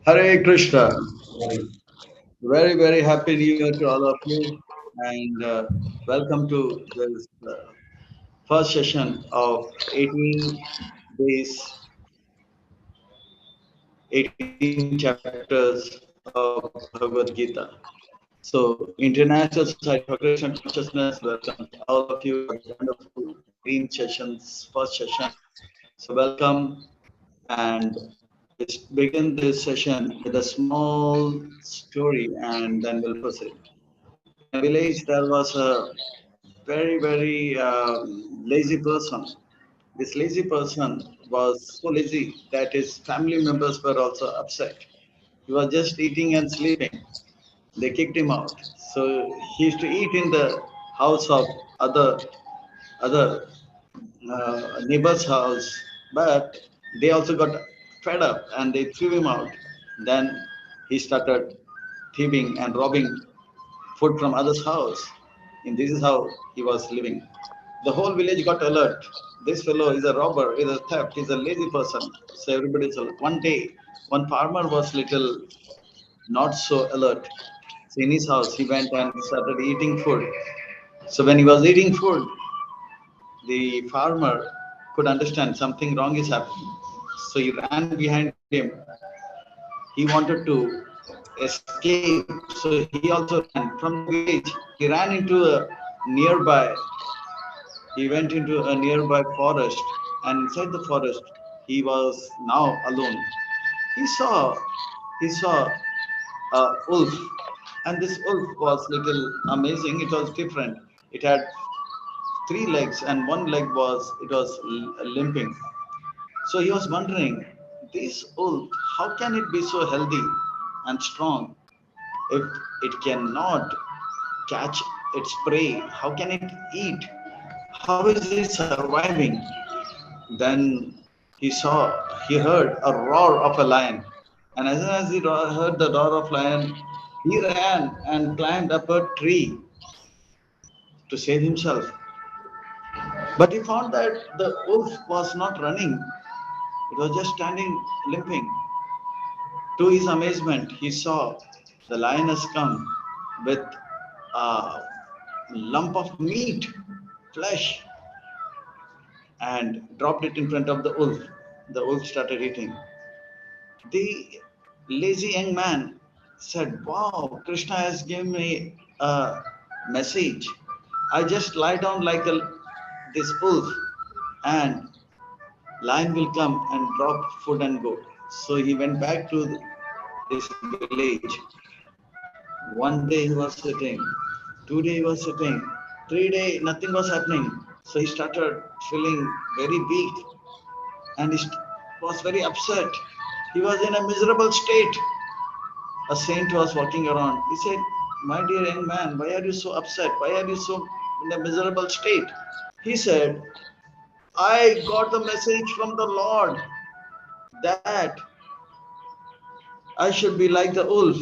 Hare Krishna. Very, very happy New Year to all of you, and welcome to this first session of 18 days, 18 chapters of Bhagavad Gita. So, International Society for Krishna Consciousness welcomes all of you for this wonderful 18 sessions, first session. So, welcome, and let's begin this session with a small story, and then we'll proceed. In a village, there was a very, very lazy person. This lazy person was so lazy that his family members were also upset. He was just eating and sleeping. They kicked him out. So he used to eat in the house of other neighbor's house, but they also got fed up and they threw him out. Then he started thieving and robbing food from others' house. And this is how he was living. The whole village got alert. This fellow is a robber, is a theft, is a lazy person. So everybody's alert. One day, one farmer was little not so alert. So in his house, he went and started eating food. So when he was eating food, the farmer could understand something wrong is happening. So he ran behind him. He wanted to escape. So he also ran from the village. He ran into a nearby, he went into a nearby forest, and inside the forest, he was now alone. He saw, he saw a wolf, and this wolf was little amazing. It was different. It had three legs, and one leg was limping. So he was wondering, this wolf, how can it be so healthy and strong if it cannot catch its prey? How can it eat? How is it surviving? Then he heard a roar of a lion. And as soon as he heard the roar of lion, he ran and climbed up a tree to save himself. But he found that the wolf was not running, it was just standing limping. To his amazement, he saw the lioness come with a lump of meat, flesh, and dropped it in front of the wolf. The wolf started eating. The lazy young man said, "Wow, Krishna has given me a message. I just lie down like this wolf, and lion will come and drop food and go." So he went back to this village. One day he was sitting, 2 day he was sitting, 3 day nothing was happening. So he started feeling very weak and he was very upset. He was in a miserable state. A saint was walking around. He said, "My dear young man, why are you so upset? Why are you so in a miserable state?" He said, "I got the message from the Lord that I should be like the wolf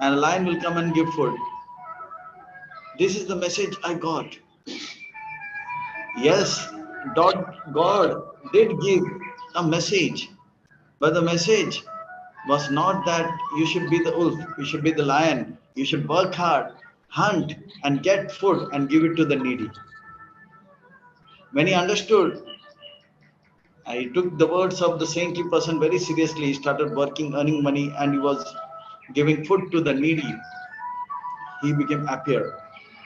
and a lion will come and give food. This is the message I got." Yes, God did give a message, but the message was not that you should be the wolf, you should be the lion, you should work hard, hunt, and get food and give it to the needy. When he understood, he took the words of the saintly person very seriously. He started working, earning money, and he was giving food to the needy. He became happier.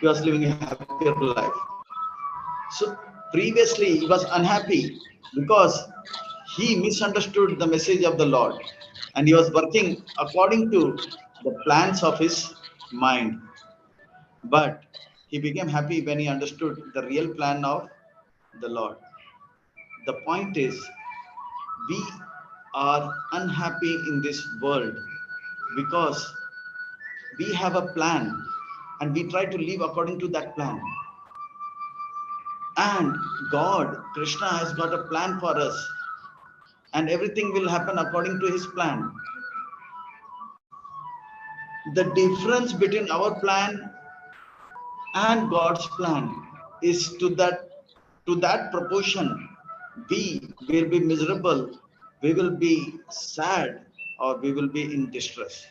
He was living a happier life. So previously he was unhappy because he misunderstood the message of the Lord and he was working according to the plans of his mind. But he became happy when he understood the real plan of the Lord. The point is, we are unhappy in this world because we have a plan and we try to live according to that plan. And God, Krishna, has got a plan for us, and everything will happen according to his plan. The difference between our plan and God's plan is to that proportion we will be miserable, we will be sad, or we will be in distress.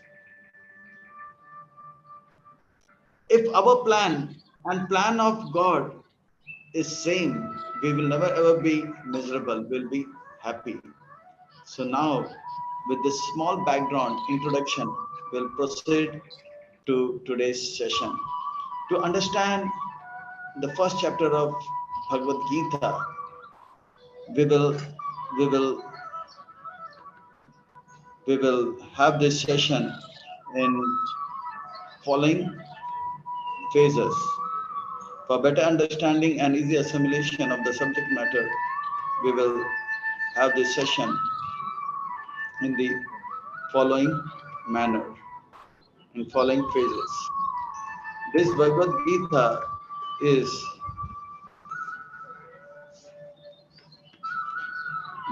If our plan and plan of God is same, we will never ever be miserable, we'll be happy. So now, with this small background introduction, we'll proceed to today's session. To understand the first chapter of Bhagwat Gita, we will we will we will have this session in following phases. For better understanding and easy assimilation of the subject matter, we will have this session in the following manner, in following phases. This Bhagavad Gita is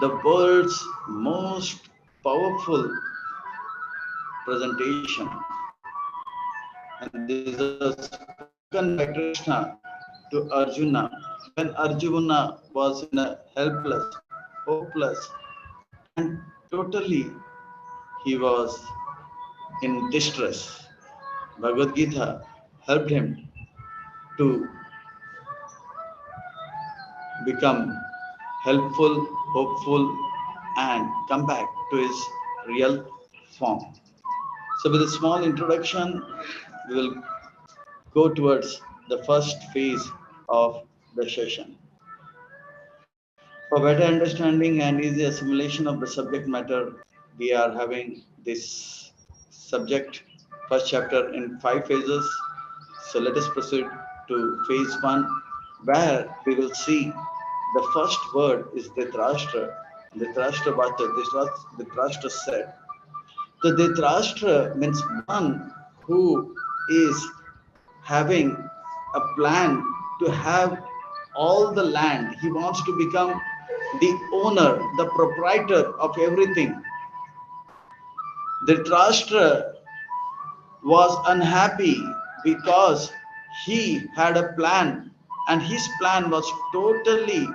the world's most powerful presentation, and this is spoken by Krishna to Arjuna when Arjuna was in a helpless, hopeless, and totally he was in distress. Bhagavad Gita helped him to become helpful, hopeful, and come back to his real form. So, with a small introduction, we will go towards the first phase of the session. For better understanding and easy assimilation of the subject matter, we are having this subject first chapter in 5 phases. So let us proceed to phase 1, where we will see the first word is Dhritarashtra. Dhritarashtra Dhritarashtra said. The Dhritarashtra means one who is having a plan to have all the land. He wants to become the owner, the proprietor of everything. Dhritarashtra was unhappy because he had a plan, and his plan was totally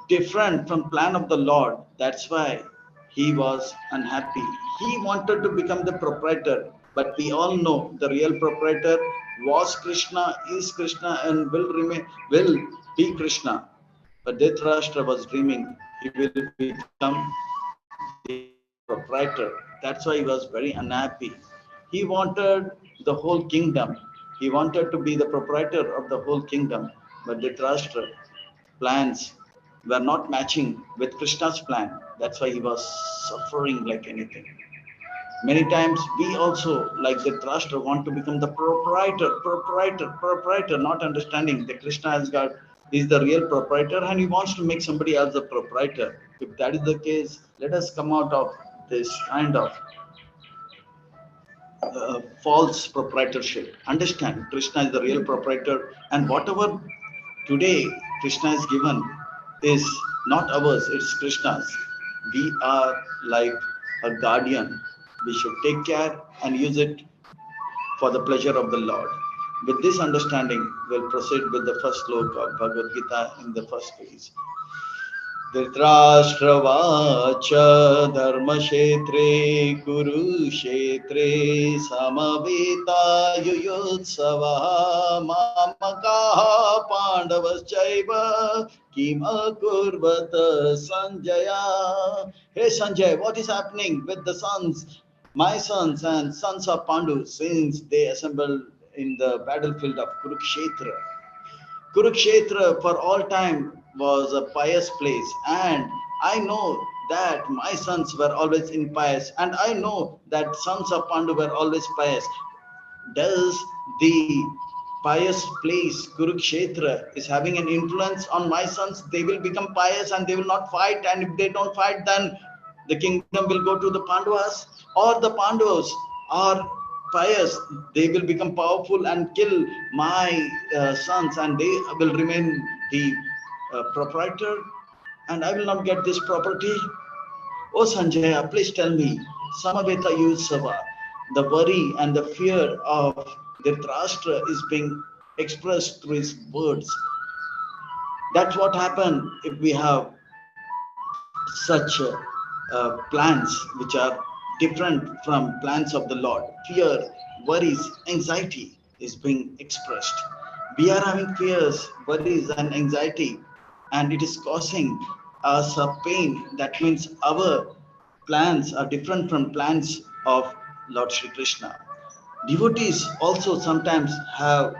different from plan of the Lord. That's why he was unhappy. He wanted to become the proprietor, but we all know the real proprietor was Krishna, is Krishna, and will be Krishna. But Dhritarashtra was dreaming he will become the proprietor. That's why he was very unhappy. He wanted the whole kingdom. He wanted to be the proprietor of the whole kingdom. But Dhritarashtra plans were not matching with Krishna's plan. That's why he was suffering like anything. Many times we also, like Dhritarashtra, want to become the proprietor, not understanding that Krishna has got is the real proprietor and he wants to make somebody else the proprietor. If that is the case, let us come out of this kind of false proprietorship. Understand, Krishna is the real proprietor, and whatever today Krishna is given is not ours, it's Krishna's. We are like a guardian. We should take care and use it for the pleasure of the Lord. With this understanding, we'll proceed with the first sloka of Bhagavad Gita in the first phase. धृतराष्ट्रवाच धर्मक्षेत्रे कुरुक्षेत्रे समवेतायुयुत्सवः मामकाः पाण्डवश्चैव किमकुर्वत Sanjaya. Hey Sanjay, what is happening with the sons, my sons and sons of Pandu, since they assembled in the battlefield of Kurukshetra? Kurukshetra for all time was a pious place, and I know that my sons were always impious, and I know that sons of Pandu were always pious. Does the pious place Kurukshetra is having an influence on my sons? They will become pious and they will not fight, and if they don't fight, then the kingdom will go to the Pandavas, or the Pandavas are pious, they will become powerful and kill my sons, and they will remain the proprietor, and I will not get this property. Oh Sanjaya, please tell me, Samaveta Yusava, the worry and the fear of Dhritarashtra is being expressed through his words. That's what happens if we have such plans which are different from plans of the Lord. Fear, worries, anxiety is being expressed. We are having fears, worries, and anxiety, and it is causing us a pain. That means our plans are different from plans of Lord Shri Krishna. Devotees also sometimes have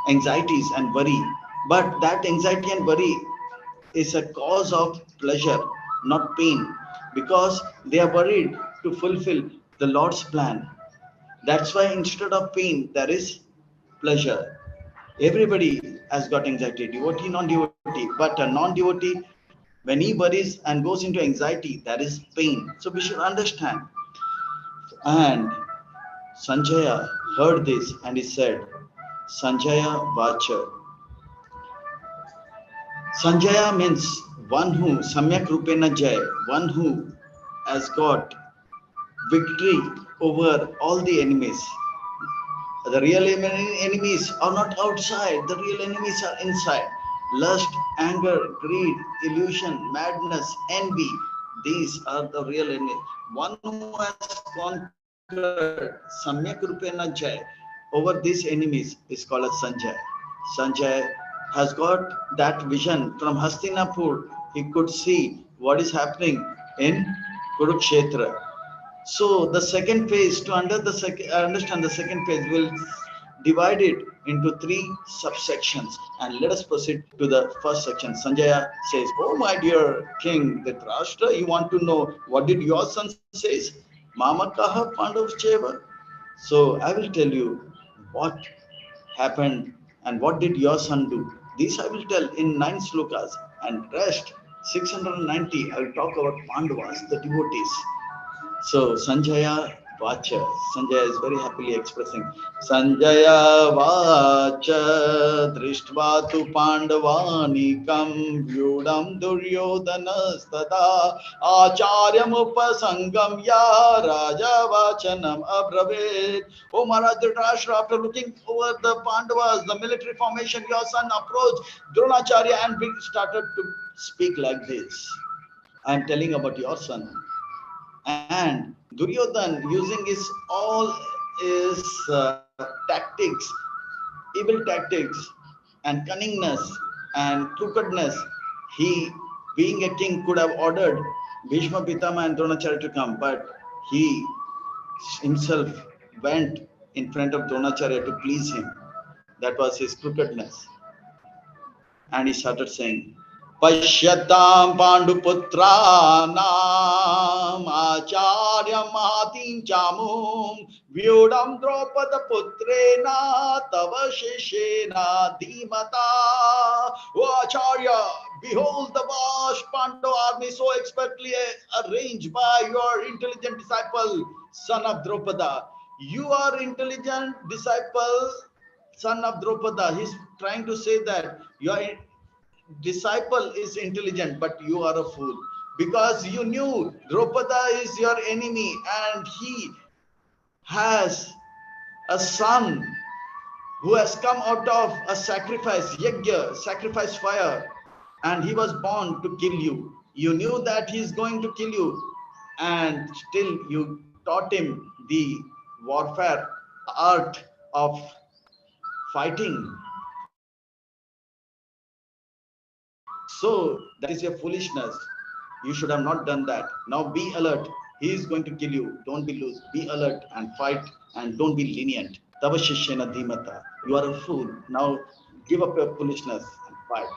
anxieties and worry, but that anxiety and worry is a cause of pleasure, not pain, because they are worried to fulfill the Lord's plan. That's why instead of pain, there is pleasure. Everybody has got anxiety, devotee, non devotee, but a non devotee, when he worries and goes into anxiety, there is pain. So we should understand. And Sanjaya heard this and he said, Sanjaya Vacha. Sanjaya means one who, Samyak Rupena Jay, one who has got victory over all the enemies. The real enemies are not outside, the real enemies are inside. Lust, anger, greed, illusion, madness, envy, these are the real enemies. One who has conquered Samyak Rupena Jai over these enemies is called as Sanjay. Sanjay has got that vision from Hastinapur. He could see what is happening in Kurukshetra. So the second phase, to understand the second phase, will divide it into three subsections. And let us proceed to the first section. Sanjaya says, "Oh my dear King Dhritarashtra, you want to know what did your son says? Mama kaha pandav cheva." So I will tell you what happened and what did your son do. This I will tell in 9 slokas, and rest 690 I will talk about Pandavas, the devotees. So Sanjaya Vacha. Sanjaya is very happily expressing. Sanjaya Vacha Drishtva tu Pandavanikam Vyudam Duryodhana Stada Acharyam Upasangam Ya Raja Vachanam Abraved. Oh Maharaj Dhritarashtra, after looking over the Pandavas, the military formation, your son approached Dronacharya and started to speak like this. I am telling about your son. And Duryodhan, using his all his tactics, evil tactics, and cunningness and crookedness, he, being a king, could have ordered Bhishma, Pitama, and Dronacharya to come, but he himself went in front of Dronacharya to please him. That was his crookedness. And he started saying, Pashyatam Panduputranam Acharya Mahatim Chamum Vyudam Dropada Putrena Tava Shishena Dhimata. O Acharya, behold the vast Pandava army so expertly arranged by your intelligent disciple, son of Dropada. You are intelligent disciple, son of Dropada. He's trying to say that your disciple is intelligent, but you are a fool because you knew Dropada is your enemy and he has a son who has come out of a sacrifice, yajna, sacrifice fire, and he was born to kill you. You knew that he is going to kill you, and still you taught him the warfare art of fighting. So that is your foolishness. You should have not done that. Now be alert. He is going to kill you. Don't be loose. Be alert and fight and don't be lenient. Tava Shishena Dhimata. You are a fool. Now give up your foolishness and fight.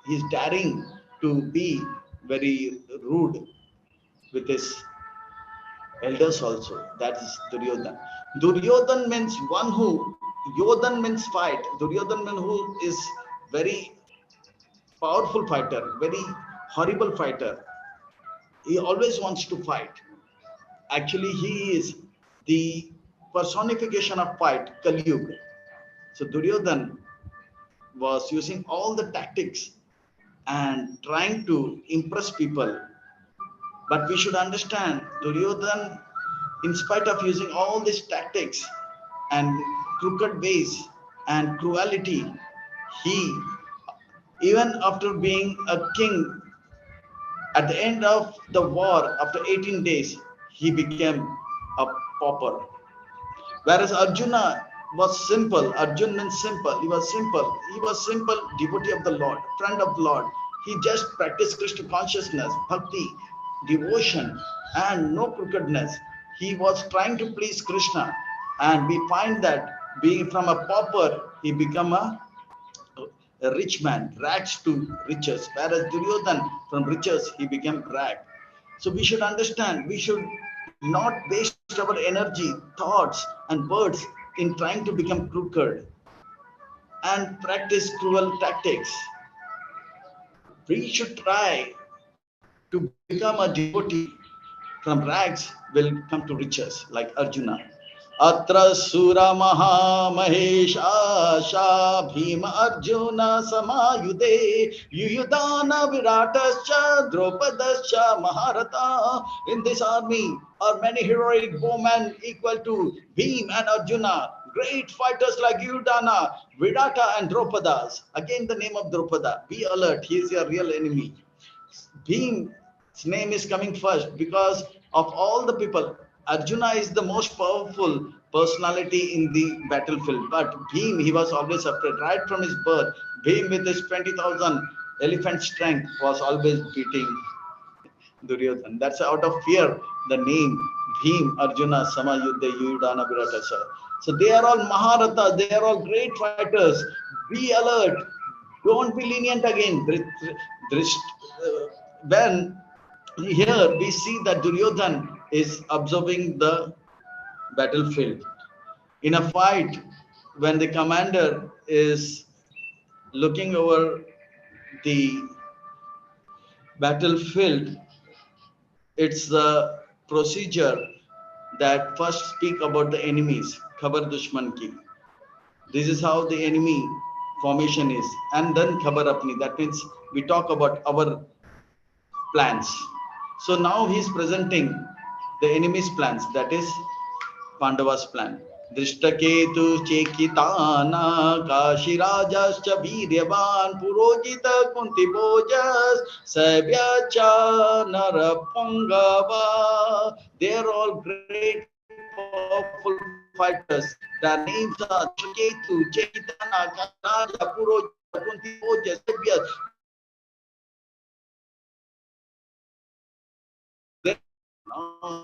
He is daring to be very rude with his elders also. That is Duryodhan. Duryodhan means one who, Yodhan means fight. Duryodhan means who is very powerful fighter, very horrible fighter. He always wants to fight. Actually, he is the personification of fight, Kali Yuga. So Duryodhan was using all the tactics and trying to impress people. But we should understand Duryodhan, in spite of using all these tactics and crooked ways and cruelty, he, even after being a king At the end of the war, after 18 days, he became a pauper. Whereas Arjuna was simple. Arjun means simple. He was simple. He was simple devotee of the Lord, friend of the Lord. He just practiced Krishna consciousness, bhakti, devotion, and no crookedness. He was trying to please Krishna. And we find that being from a pauper, he became a rich man, rags to riches. Whereas Duryodhan, from riches, he became rag. So we should understand, we should not waste our energy, thoughts, and words in trying to become crooked and practice cruel tactics. We should try to become a devotee. From rags will come to riches, like Arjuna. Atra Sura Maha Mahesha Bhima Arjuna Samayude Yuyudana Viratascha Dropadascha Maharata. In this army are many heroic bowmen equal to Bhim and Arjuna. Great fighters like Yudana, Virata, and Dropadas. Again, the name of Dropada. Be alert, he is your real enemy. Bhim's name is coming first because of all the people. Arjuna is the most powerful personality in the battlefield, but Bhim, he was always afraid. Right from his birth, Bhim with his 20,000 elephant strength was always beating Duryodhan. That's out of fear, the name Bhim, Arjuna, Samayuddha, Yudhana, Viratasa. So they are all Maharata, they are all great fighters. Be alert. Don't be lenient again. When here we see that Duryodhan is observing the battlefield. In a fight, when the commander is looking over the battlefield, it's the procedure that first speak about the enemies, Khabar Dushman ki. This is how the enemy formation is. And then Khabar Apni. That means we talk about our plans. So now he is presenting the enemy's plans, that is Pandava's plan. Drishtaketu Chekitana Kashirajascha Viryavan Purojita Kunti Bojas Sabyacha Narapangava. They are all great powerful fighters. Their names are Drishtaketu, Chekitana, Kashiraja, Purojita, Kunti Bojas, Sabya. They are all great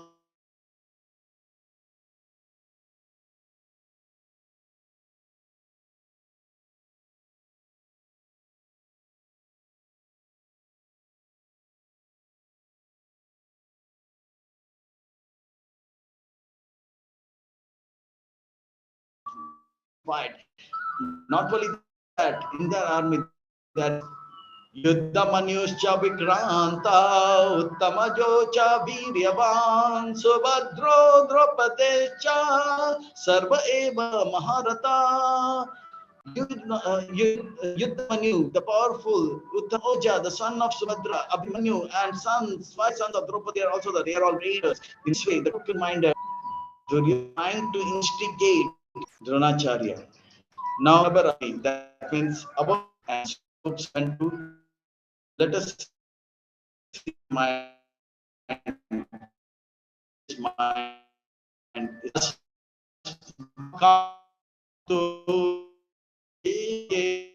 fight. Not only that, in their army there is Yuddha Manyuscha Vikranta Uttamajocha Viryavan Subhadro Dropadecha Sarva Eva Maharata. Yuddhamanyu, the powerful, Uttamaja, the son of Subhadra, Abhimanyu, and five sons of Draupadi are also there. They are all raiders. In this way, the crooked-minded Duryodhana trying to instigate Dronacharya. Now, that means about and troops went to let us see mind is come to the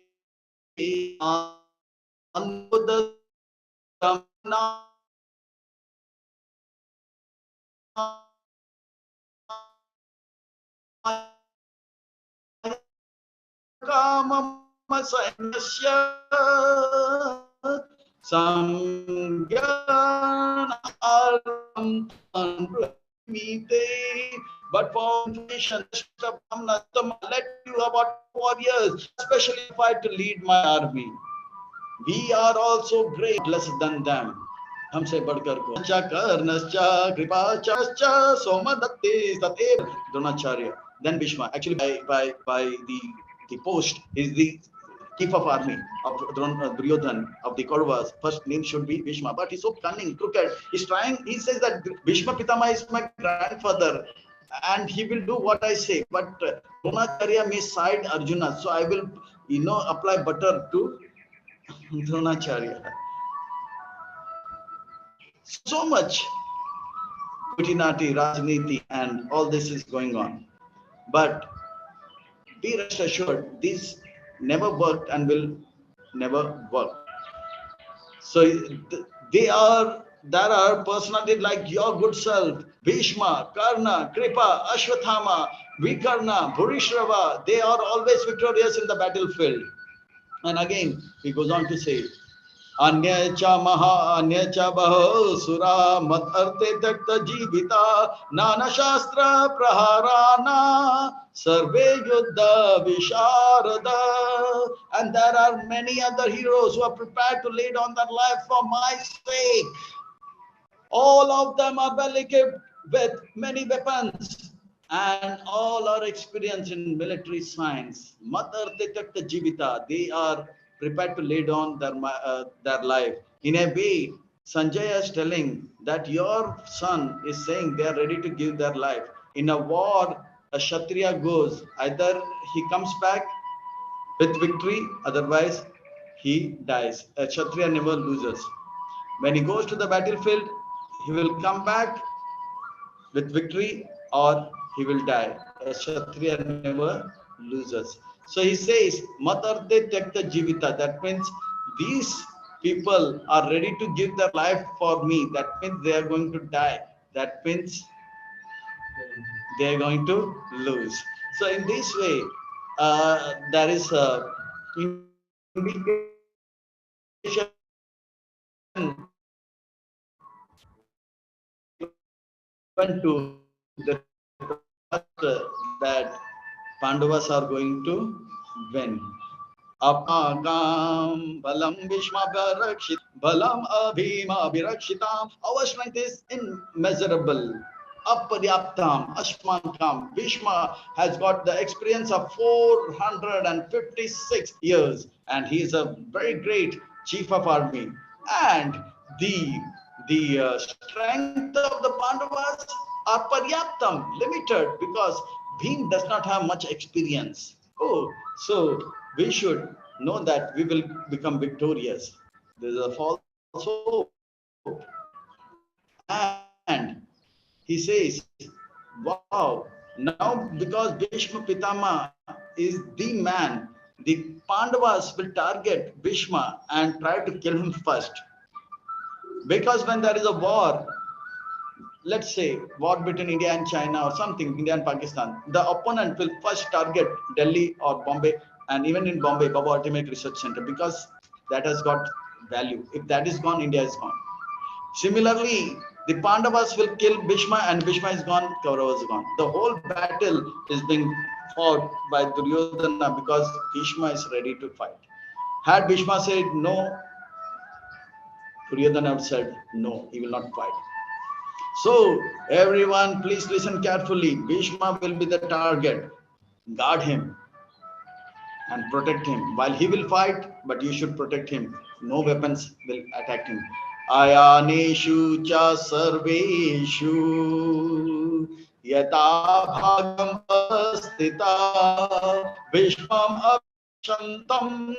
but for information, let you about warriors, especially qualified to lead my army. We are also great, less than them. हमसे बढ़कर को कर्णश्चा कृपाचाश्चा सोमदत्ते सतेव Dronacharya. Then Bhishma. Actually, by the post is the chief of army of Duryodhan of the Kauravas. First name should be Bhishma, but he's so cunning, crooked. He's trying. He says that Bhishma Pitama is my grandfather, and he will do what I say. But Dronacharya may side Arjuna, so I will, apply butter to Dronacharya. So much Kutinati, Rajniti, and all this is going on. But be rest assured, this never worked and will never work. So they are there are personalities like your good self, Bhishma, Karna, Kripa, Ashwathama, Vikarna, Bhurishrava. They are always victorious in the battlefield. And again, he goes on to say, अन्य च महा अन्य च बहो सुरा मत अर्थे त्यक्त जीविता नाना शास्त्र प्रहाराना सर्वे युद्ध विशारदा. And there are many other heroes who are prepared to lay down their life for my sake. All of them are well equipped with many weapons and all are experienced in military science. They are prepared to lay down their life. In a way, Sanjay is telling that your son is saying they are ready to give their life. In a war, a Kshatriya goes, either he comes back with victory, otherwise he dies. A Kshatriya never loses. When he goes to the battlefield, he will come back with victory or he will die. A Kshatriya never loses. So he says, Matarde Tekta Jivita. That means these people are ready to give their life for me. That means they are going to die. That means they are going to lose. So in this way, there is a indication given to the trust that Pandavas are going to win. Apagam balam balam abhima virakshitam. Our strength is immeasurable. Aparyaptam ashmankam. Bhishma has got the experience of 456 years, and he is a very great chief of army. And the strength of the Pandavas are paryaptam, limited, because Bhim does not have much experience. Oh, so we should know that we will become victorious. There is a false hope. And he says, wow, now because Bhishma Pitama is the man, the Pandavas will target Bhishma and try to kill him first. Because when there is a war, let's say war between India and China or something, India and Pakistan, the opponent will first target Delhi or Bombay, and even in Bombay, Baba Ultimate Research Center, because that has got value. If that is gone, India is gone. Similarly, the Pandavas will kill Bhishma, and Bhishma is gone, Kaurava is gone. The whole battle is being fought by Duryodhana because Bhishma is ready to fight. Had Bhishma said no, Duryodhana said no, he will not fight. So, everyone, please listen carefully. Bhishma will be the target. Guard him and protect him. While he will fight, but you should protect him. No weapons will attack him. Ayaneshu cha sarveshu yata bhagam astita Bhishmam abhishantam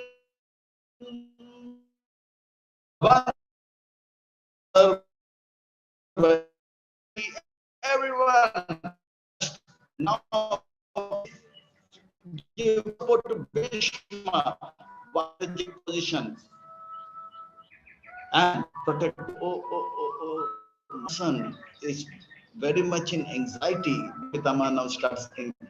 everyone now give support to Bhishma, strategic position, and protect. My son is very much in anxiety. Pitama now starts thinking,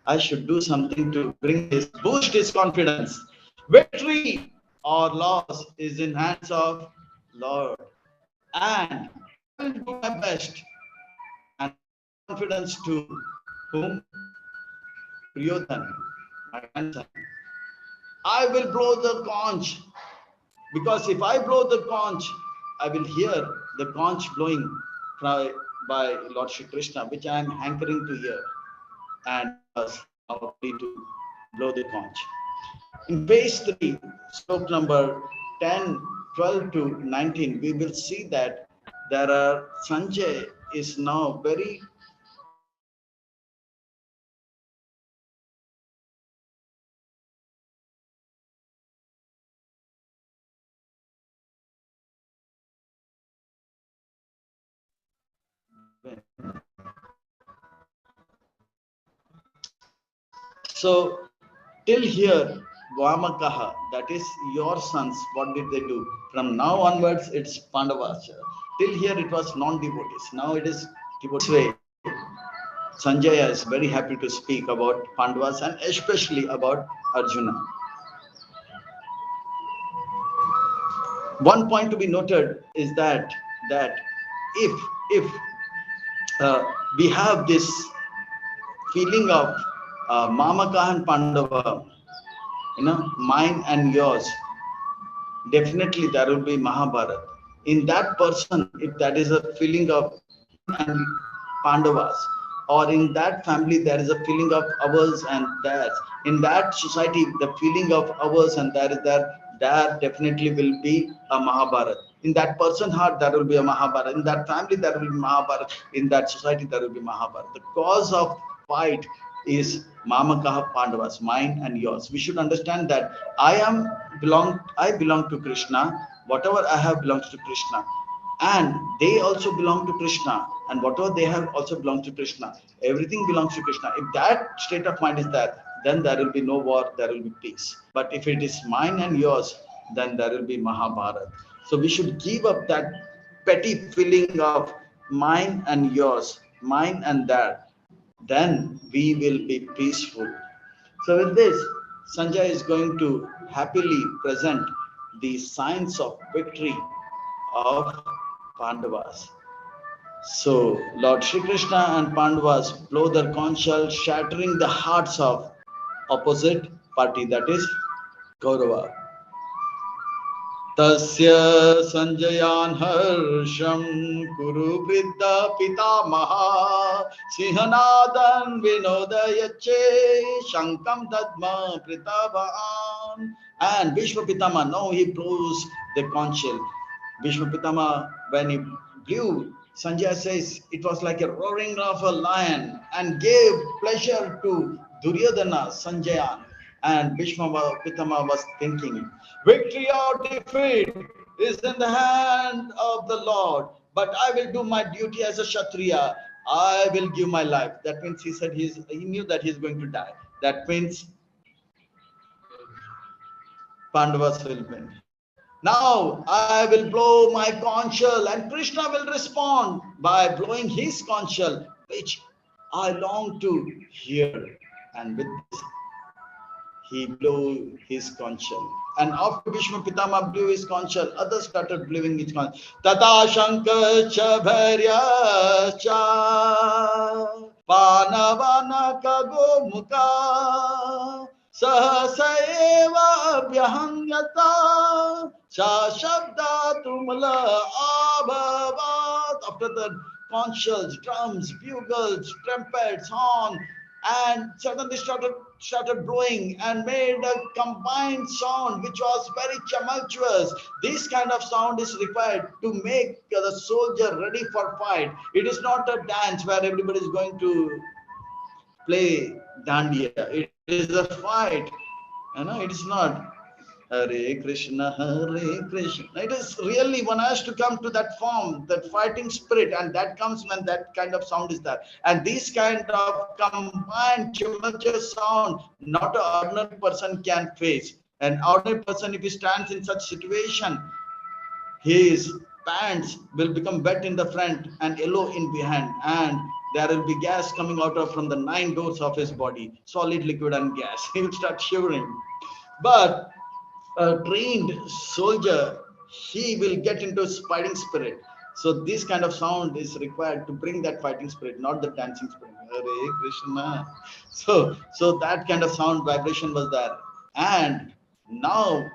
I should do something to bring his boost his confidence. Victory or loss is in hands of Lord, and I will do my best and confidence to whom? Duryodhan, my grandson. I will blow the conch, because if I blow the conch, I will hear the conch blowing by Lord Shri Krishna, which I am hankering to hear. And he was now ready to blow the conch. In page 3, stroke number 10, 12 to 19, we will see that there are Sanjay is now very So till here, Vamakaha, that is your sons, what did they do? From now onwards, it's Pandavas. Till here, it was non-devotees. Now it is devotees. Way, Sanjaya is very happy to speak about Pandavas and especially about Arjuna. One point to be noted is that if we have this feeling of Mamaka and Pandava, mine and yours, definitely there will be Mahabharata. In that person, if that is a feeling of mine and Pandavas, or in that family there is a feeling of ours and theirs. In that society, the feeling of ours and there is there definitely will be a Mahabharata. In that person's heart, there will be a Mahabharata. In that family, there will be Mahabharata. In that society, there will be Mahabharata. The cause of fight is Mamakaha Pandavas, mine and yours. We should understand that I belong to Krishna. Whatever I have belongs to Krishna. And they also belong to Krishna. And whatever they have also belongs to Krishna. Everything belongs to Krishna. If that state of mind is there, then there will be no war, there will be peace. But if it is mine and yours, then there will be Mahabharata. So we should give up that petty feeling of mine and yours, mine and that, then we will be peaceful. So with this, Sanjay is going to happily present the signs of victory of Pandavas. So Lord Shri Krishna and Pandavas blow their conch shell, shattering the hearts of opposite party, that is Kaurava. तस्य संजयान हर्षं कुरु वृद्ध pitamaha सिंहनादं विनोदयच्चे शंखं दद्म प्रतापवान्. And Bhishma Pitama, now he blows the conch shell. Bhishma Pitama, when he blew, Sanjaya says it was like a roaring of a lion and gave pleasure to Duryodhana, Sanjaya. And Bhishma Pitama was thinking, victory or defeat is in the hand of the Lord, but I will do my duty as a Kshatriya. I will give my life. That means he said he knew that he's going to die. That means Pandavas will win. Now I will blow my conch shell, and Krishna will respond by blowing his conch shell, which I long to hear. And with this, he blew his conch shell. And after Bhishma Pitama blew his conch shell, others started blowing his conch. Tata Shankar Chabharya Cha Panavana Kago Mukha Sahasaiva Vyahanyata Cha Shabda Tumala Abhavat. After the conch shells, drums, bugles, trumpets, horn, and suddenly started blowing and made a combined sound which was very tumultuous. This kind of sound is required to make the soldier ready for fight. It is not a dance where everybody is going to play dandiya. It is a fight. It is not Hare Krishna, Hare Krishna. It is really one has to come to that form, that fighting spirit, and that comes when that kind of sound is there. And this kind of combined tumultuous sound, not an ordinary person can face. An ordinary person, if he stands in such situation, his pants will become wet in the front and yellow in behind, and there will be gas coming out of from the 9 doors of his body, solid, liquid, and gas. He will start shivering. But a trained soldier, he will get into his fighting spirit. So this kind of sound is required to bring that fighting spirit, not the dancing spirit. Hare Krishna. So that kind of sound vibration was there. And now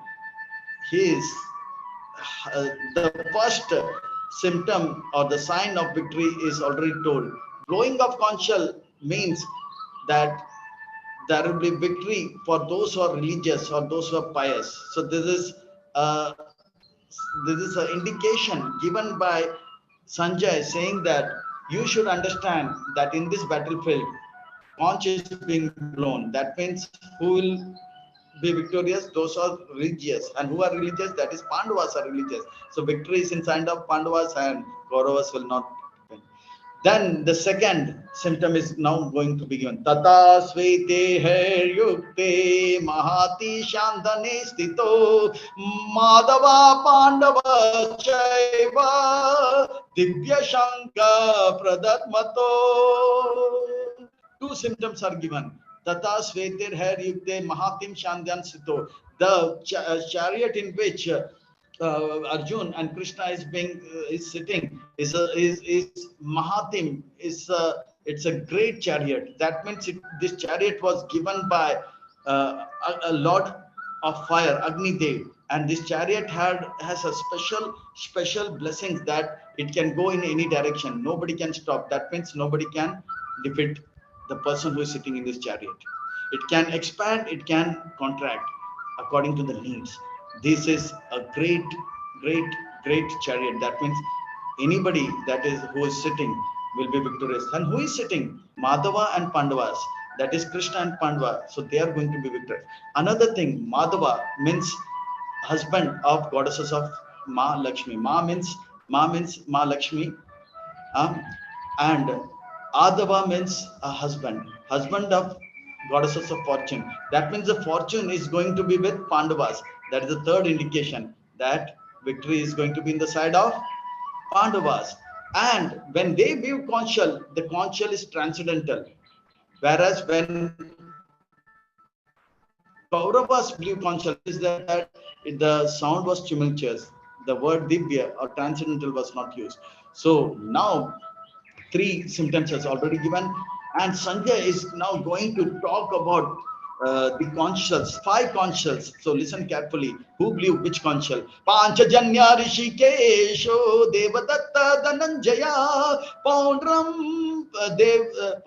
his the first symptom or the sign of victory is already told. Blowing of conch shell means that there will be victory for those who are religious or those who are pious. So uh, this is an indication given by Sanjay saying that you should understand that in this battlefield, conch is being blown. That means who will be victorious? Those are religious. And who are religious? That is Pandavas are religious. So victory is inside of Pandavas and Kauravas will not win. Then the second symptom is now going to be given. Tata svete her yukte mahati shandane stito madhava pandava chaiva divya shanka pradatmato. Two symptoms are given. Tata sveter her yukte mahatim shandyan stito. The chariot in which Arjun and Krishna is sitting is Mahatim, it's a great chariot. That means this chariot was given by a lord of fire, Agni Dev, and this chariot has a special blessings that it can go in any direction. Nobody can stop. That means nobody can defeat the person who is sitting in this chariot. It can expand, it can contract according to the needs. This is a great chariot. That means anybody that is who is sitting will be victorious. And who is sitting? Madhava and Pandavas. That is Krishna and Pandava. So they are going to be victorious. Another thing, Madhava means husband of goddesses of Ma Lakshmi. Ma means Ma Lakshmi. Um, and Adava means a husband of goddesses of fortune. That means the fortune is going to be with Pandavas. That is the third indication that victory is going to be in the side of Pandavas. And when they view conchal, the conchal is transcendental. Whereas when Kauravas blew conchal, is that the sound was tumultuous. The word divya or transcendental was not used. So now three symptoms has already given, and Sanjay is now going to talk about the conchals, five conchals. So listen carefully. Who blew which conchal? Panchajanya Rishikesho Devadatta Dhananjaya Poundram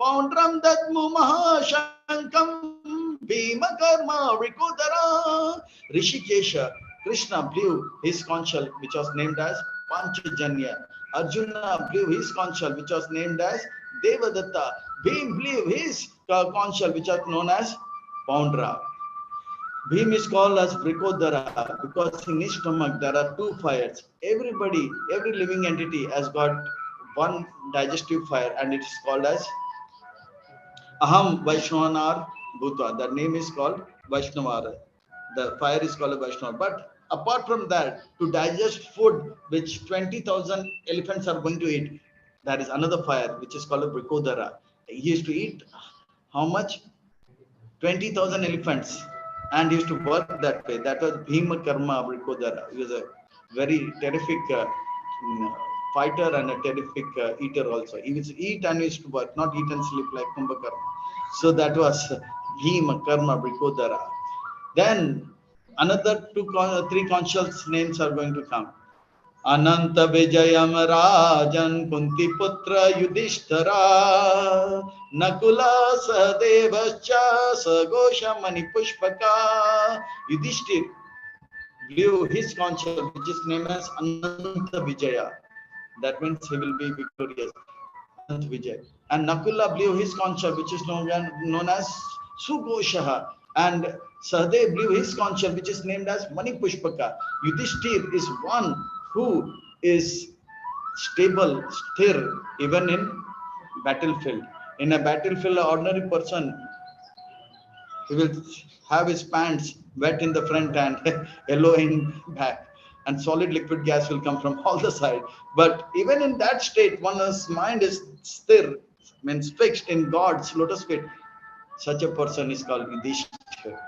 Poundram Dadmu Mahashankam Bhima Karma Rikodara. Rishikesha, Krishna blew his conchal, which was named as Panchajanya. Arjuna blew his conchal, which was named as Devadatta. Bhim blew his conchal, which was known as Poundra. Bhim is called as Vrikodara because in his stomach there are two fires. Every living entity has got one digestive fire, and it is called as Aham Vaishnavar Bhutva. The name is called Vaishnavar. The fire is called a Vaishnava. But apart from that, to digest food which 20,000 elephants are going to eat, there is another fire which is called a Brikodara. He used to eat how much? 20,000 elephants, and he used to work that way. That was Bhima Karma Brikodara. He was a very terrific fighter and a terrific eater also. He used to eat and used to work, not eat and sleep like Kumbhakarma. So that was Bhima Karma Brikodara. Then another three conchals names are going to come. Ananta Vijayam Rajan Kunti Putra Yudhishthara Nakula Sahadevascha Sagosha Mani Pushpaka. Yudhishthir blew his conchal, which is named as Ananta Vijaya. That means he will be victorious. Ananta Vijay. And Nakula blew his conchal, which is known as Sugoshaha. And Sahadev blew his conchal, which is named as Mani Pushpaka. Yudhishthir is one who is stable, sthir, even in battlefield. In a battlefield, an ordinary person, he will have his pants wet in the front and yellow in back, and solid liquid gas will come from all the side. But even in that state, one's mind is sthir, means fixed in God's lotus feet. Such a person is called Yudhishthira.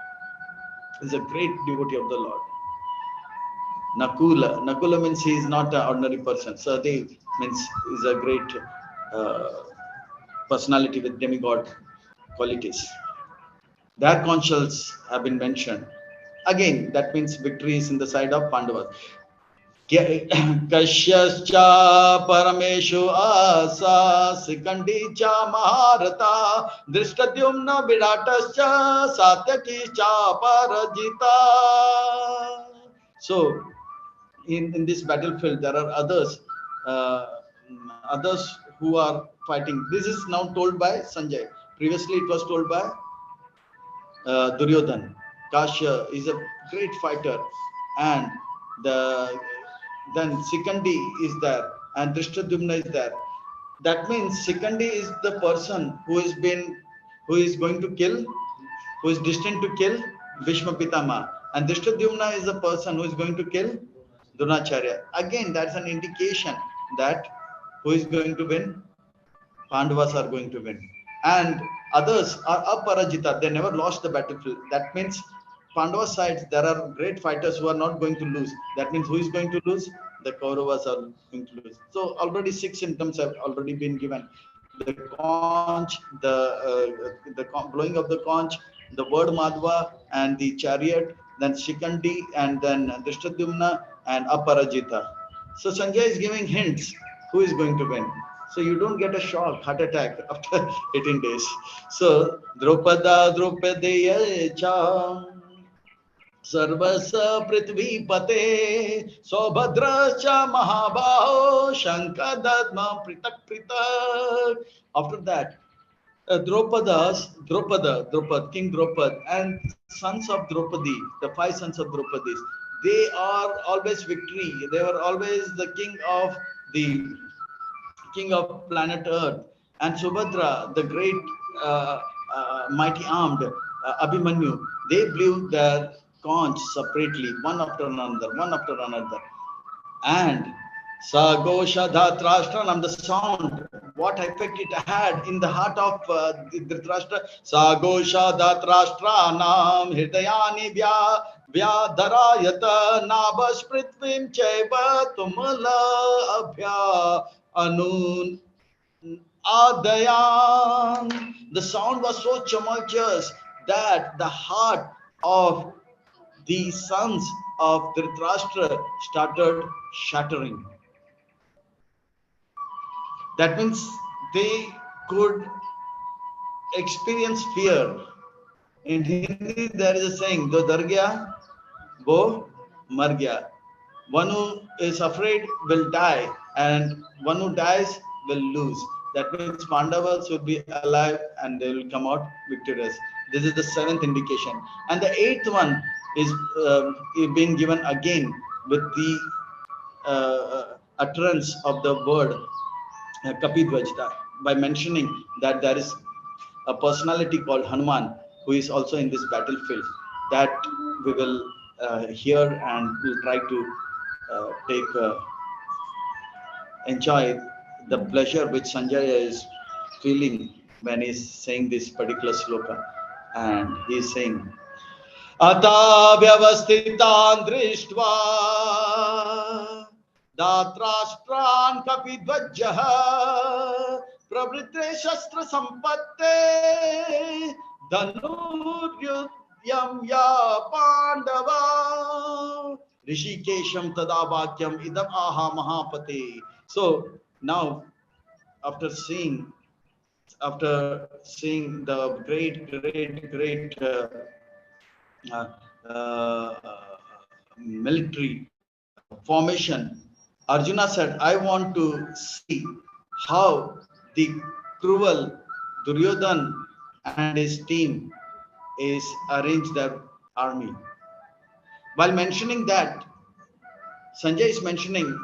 He is a great devotee of the Lord. Nakula means he is not an ordinary person. Sahadev means he is a great personality with demigod qualities. Their conchals have been mentioned. Again, that means victory is in the side of Pandavas. Kashyascha Parameshu Asa Sikandi cha Maharata Drishtadyumna Viratascha Satyaki cha Parajita. So in this battlefield there are others who are fighting. This is now told by Sanjay. Previously it was told by Duryodhan. Kashya is a great fighter, and then Sikandi is there, and Drishtadyumna is there. That means Sikandi is the person who is going to kill, who is destined to kill Bhishma Pitama, and Drishtadyumna is the person who is going to kill Dronacharya. Again, that's an indication that who is going to win? Pandavas are going to win. And others are aparajita. They never lost the battlefield. That means Pandava sides, there are great fighters who are not going to lose. That means who is going to lose? The Kauravas are going to lose. So already 6 symptoms have already been given. The conch, the blowing of the conch, the word Madhva, and the chariot, then Shikandi, and then Drishtadyumna and Aparajita. So Sanjay is giving hints who is going to win. So you don't get a shock, heart attack after 18 days. So Draupada cha Sarvasa Prithvipate Sobhadra cha Mahabaho Shankadadma Pritak Pritak. After that, Draupad, King Draupad, and sons of Draupadi, the 5 sons of Draupadis, they are always victory. They were always the king of planet Earth, and Subhadra, the great, mighty armed Abhimanyu. They blew their conch separately, one after another, and Sagosha Dhatrashtra, the sound, what effect it had in the heart of Dhritarashtra. Sagosha Dhatrashtra Hridayani Vyadharayata Nabas Prithvim Chaiva Tumala Abhya Anun Adayan. The sound was so tumultuous that the heart of the sons of Dhritarashtra started shattering. That means they could experience fear. In Hindi, there is a saying, "Do dar gaya, wo mar gaya." One who is afraid will die, and one who dies will lose. That means Pandavas will be alive and they will come out victorious. This is the 7th indication. And the 8th one is being given again with the utterance of the word Kapidvajta, by mentioning that there is a personality called Hanuman who is also in this battlefield. That we will hear, and we'll try to enjoy the pleasure which Sanjaya is feeling when he's saying this particular sloka. And he's saying, Ata vyavasthitan drishtva Datrashtran kapidvajjaha Pravritre shastra sampatte Dhanuryam ya pandava Rishikesham tada vakyam idam aha mahapate. So now, after seeing the great uh, uh, military formation, Arjuna said, I want to see how the cruel Duryodhan and his team is arranged their army. While mentioning that, Sanjay is mentioning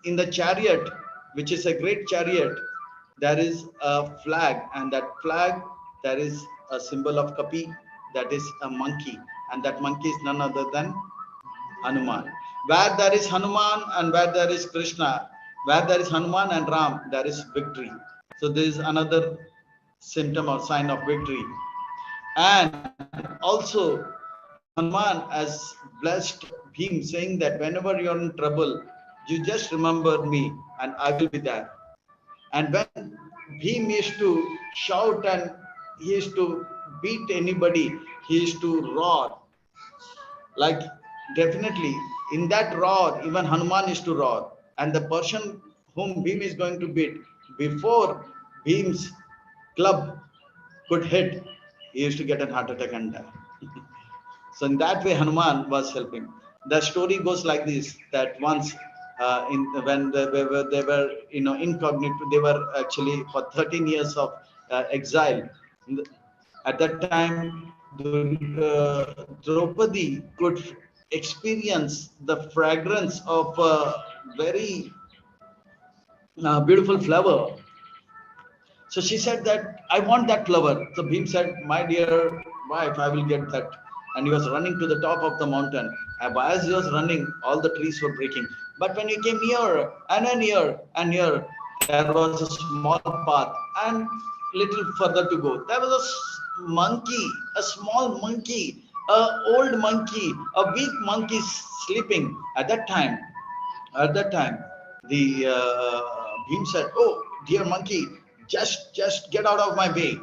in the chariot, which is a great chariot, there is a flag, and that flag, there is a symbol of Kapi, that is a monkey, and that monkey is none other than Hanuman. Where there is Hanuman and where there is Krishna, where there is Hanuman and Ram, there is victory. So this is another symptom or sign of victory. And also, Hanuman has blessed Bhim, saying that whenever you're in trouble, you just remember me and I will be there. And when Bhim used to shout and he used to beat anybody, he used to roar. Like, definitely, in that roar, even Hanuman is to roar. And the person whom Bhim is going to beat, before Bhim's club could hit, he used to get a heart attack and die. So in that way, Hanuman was helping. The story goes like this: that once, when they were incognito, they were actually for 13 years of exile. At that time, Draupadi could experience the fragrance of a very beautiful flower, So she said that I want that flower. So Bhim said, my dear wife, I will get that. And he was running to the top of the mountain. And as he was running, all the trees were breaking. But when he came near and near and near, there was a small path and little further to go. There was a monkey, a small monkey, a old monkey, a weak monkey sleeping. At that time, the Bhim said, "Oh, dear monkey, just get out of my way,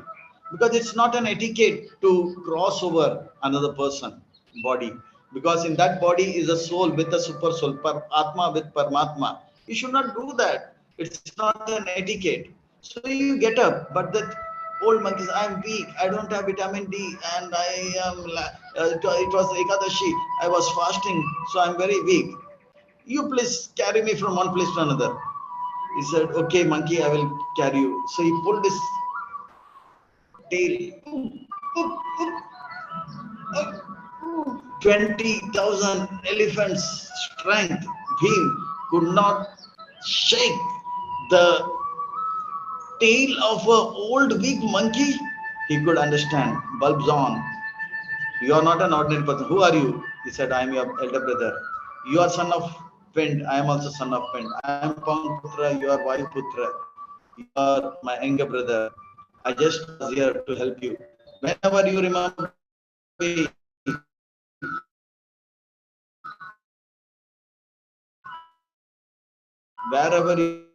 because it's not an etiquette to cross over another person body. Because in that body is a soul with a super soul, Atma with Paramatma. You should not do that. It's not an etiquette. So you get up, but that old monkey says, I'm weak. I don't have vitamin D, and it was Ekadashi. I was fasting, so I'm very weak. You please carry me from one place to another." He said, "Okay, monkey, I will carry you." So he pulled his tail. 20,000 elephants' strength. Bhim could not shake the tail of a old weak monkey. He could understand. Bulbs on. You are not an ordinary person. Who are you? He said, I am your elder brother. You are son of Pind. I am also son of Pind. I am Pawan Putra. You are Vayu Putra. You are my younger brother. I just was here to help you. Whenever you remember me, wherever you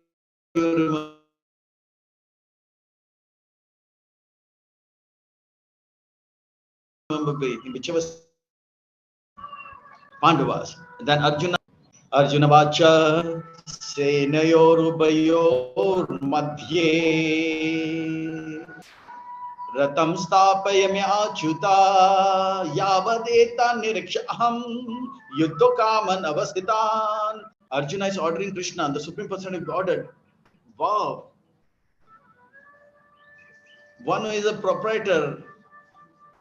remember me, in whichever Pandavas. Then Arjuna Vacha Senayorubayor Madhye Ratam Stapayami Achuta Yavadeta Nirikshaham Yudhokaman Avasthitan. Arjuna is ordering Krishna, the Supreme Personality ordered. Wow. One who is a proprietor,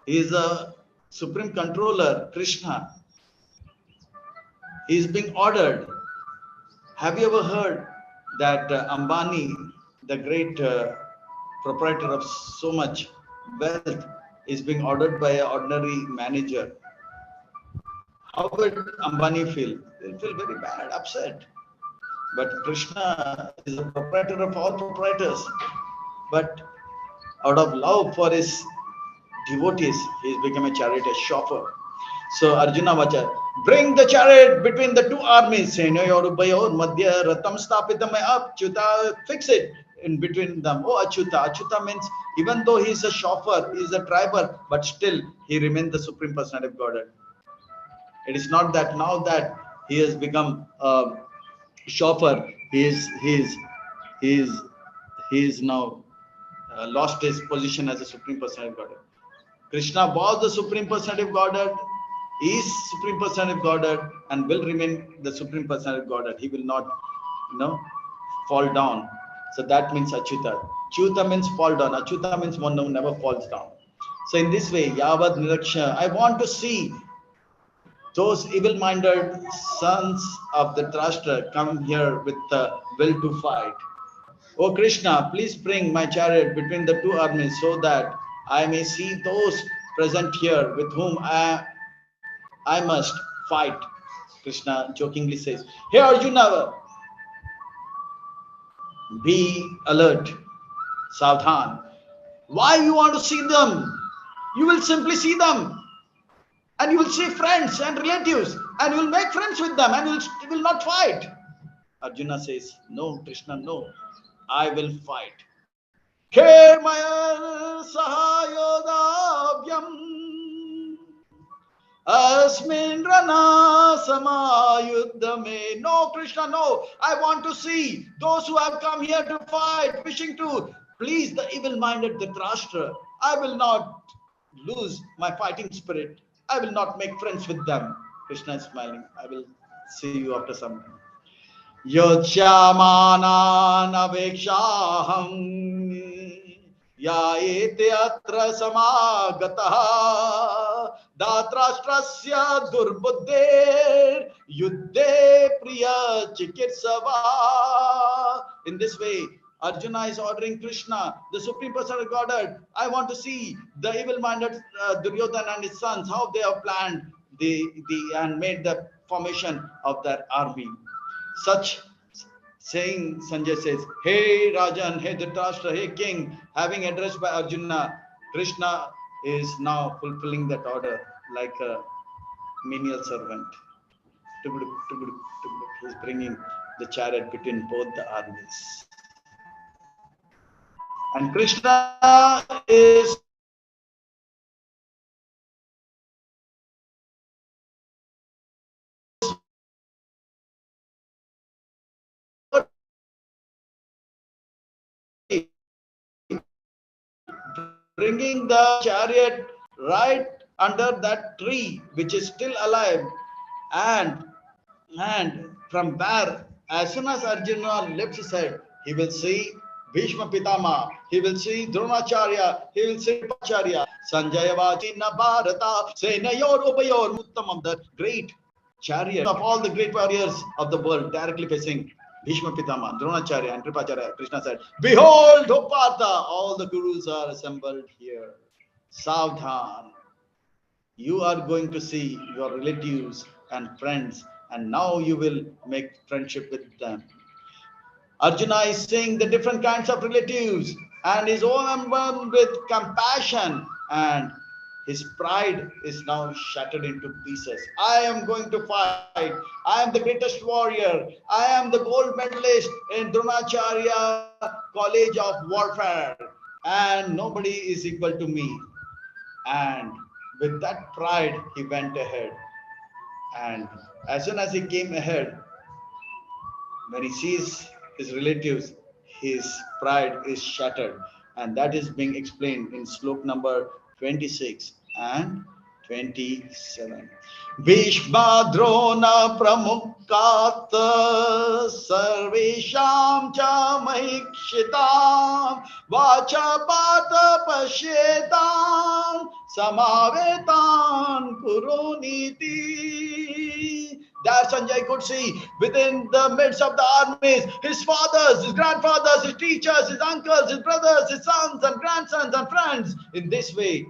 he is a supreme controller, Krishna. He is being ordered. Have you ever heard that Ambani, the great proprietor of so much wealth, is being ordered by an ordinary manager? How would Ambani feel? He'll feel very bad, upset. But Krishna is the proprietor of all proprietors. But out of love for his devotees, he's become a chariot, a chauffeur. So Arjuna Vacha, bring the chariot between the two armies. Madhya Ratam Stapitamay Achyuta, fix it in between them. Oh Achyuta. Achyuta means even though he is a chauffeur, he is a driver, but still he remains the Supreme Personality of Godhead. It is not that now that he has become a chauffeur, he is now lost his position as a Supreme Personality of Godhead. Krishna was the Supreme Personality of Godhead, is Supreme Personality of Godhead, and will remain the Supreme Personality of Godhead. He will not, fall down. So that means Achyuta. Achyuta means fall down. Achyuta means one who never falls down. So in this way, Yavad Niraksha, I want to see those evil-minded sons of the Trashtra come here with the will to fight. Oh Krishna, please bring my chariot between the two armies so that I may see those present here with whom I must fight. Krishna jokingly says, Hey Arjuna, be alert, Savdhan. Why you want to see them? You will simply see them. And you will see friends and relatives. And you will make friends with them. And you will not fight. Arjuna says, No, Krishna, no. I will fight. Kemaya Sahayodabhyam Asmin Rana Samayuddhame. No, Krishna, no. I want to see those who have come here to fight, wishing to please the evil-minded Dhritarashtra. I will not lose my fighting spirit. I will not make friends with them. Krishna is smiling. I will see you after some time. Yochyamanan avekshaham yaete atra samagataha datrashtrasya durbuddhe yuddhe priya chikitsava. In this way, Arjuna is ordering Krishna, the Supreme Person of Godhead. I want to see the evil-minded Duryodhana and his sons, how they have planned and made the formation of their army. Such saying, Sanjay says, "Hey Rajan, hey Dhritarashtra, hey King," having addressed by Arjuna, Krishna is now fulfilling that order like a menial servant. He's bringing the chariot between both the armies. And Krishna is bringing the chariot right under that tree which is still alive, and from there, as soon as Arjuna lifts his head, he will see Bhishma Pitama, he will see Dronacharya, he will see Kripacharya, Sanjaya Vachina Bharata, Senayor Upayor Uttamam, the great chariot of all the great warriors of the world, directly facing Bhishma Pitama, Dronacharya, and Kripacharya. Krishna said, "Behold, O Partha, all the gurus are assembled here. Savdhan, you are going to see your relatives and friends, and now you will make friendship with them." Arjuna is seeing the different kinds of relatives and is overwhelmed with compassion, and his pride is now shattered into pieces. I am going to fight. I am the greatest warrior. I am the gold medalist in Dronacharya College of Warfare, and nobody is equal to me. And with that pride, he went ahead. And as soon as he came ahead, when he sees his relatives, his pride is shattered. And that is being explained in slok number 26 and 27. Bhishma Drona Pramukhat Sarvesham cha Mahikshitam Vacha Pata Pashetam Samavetan Kuruniti. There Sanjay could see within the midst of the armies his fathers, his grandfathers, his teachers, his uncles, his brothers, his sons and grandsons and friends. In this way,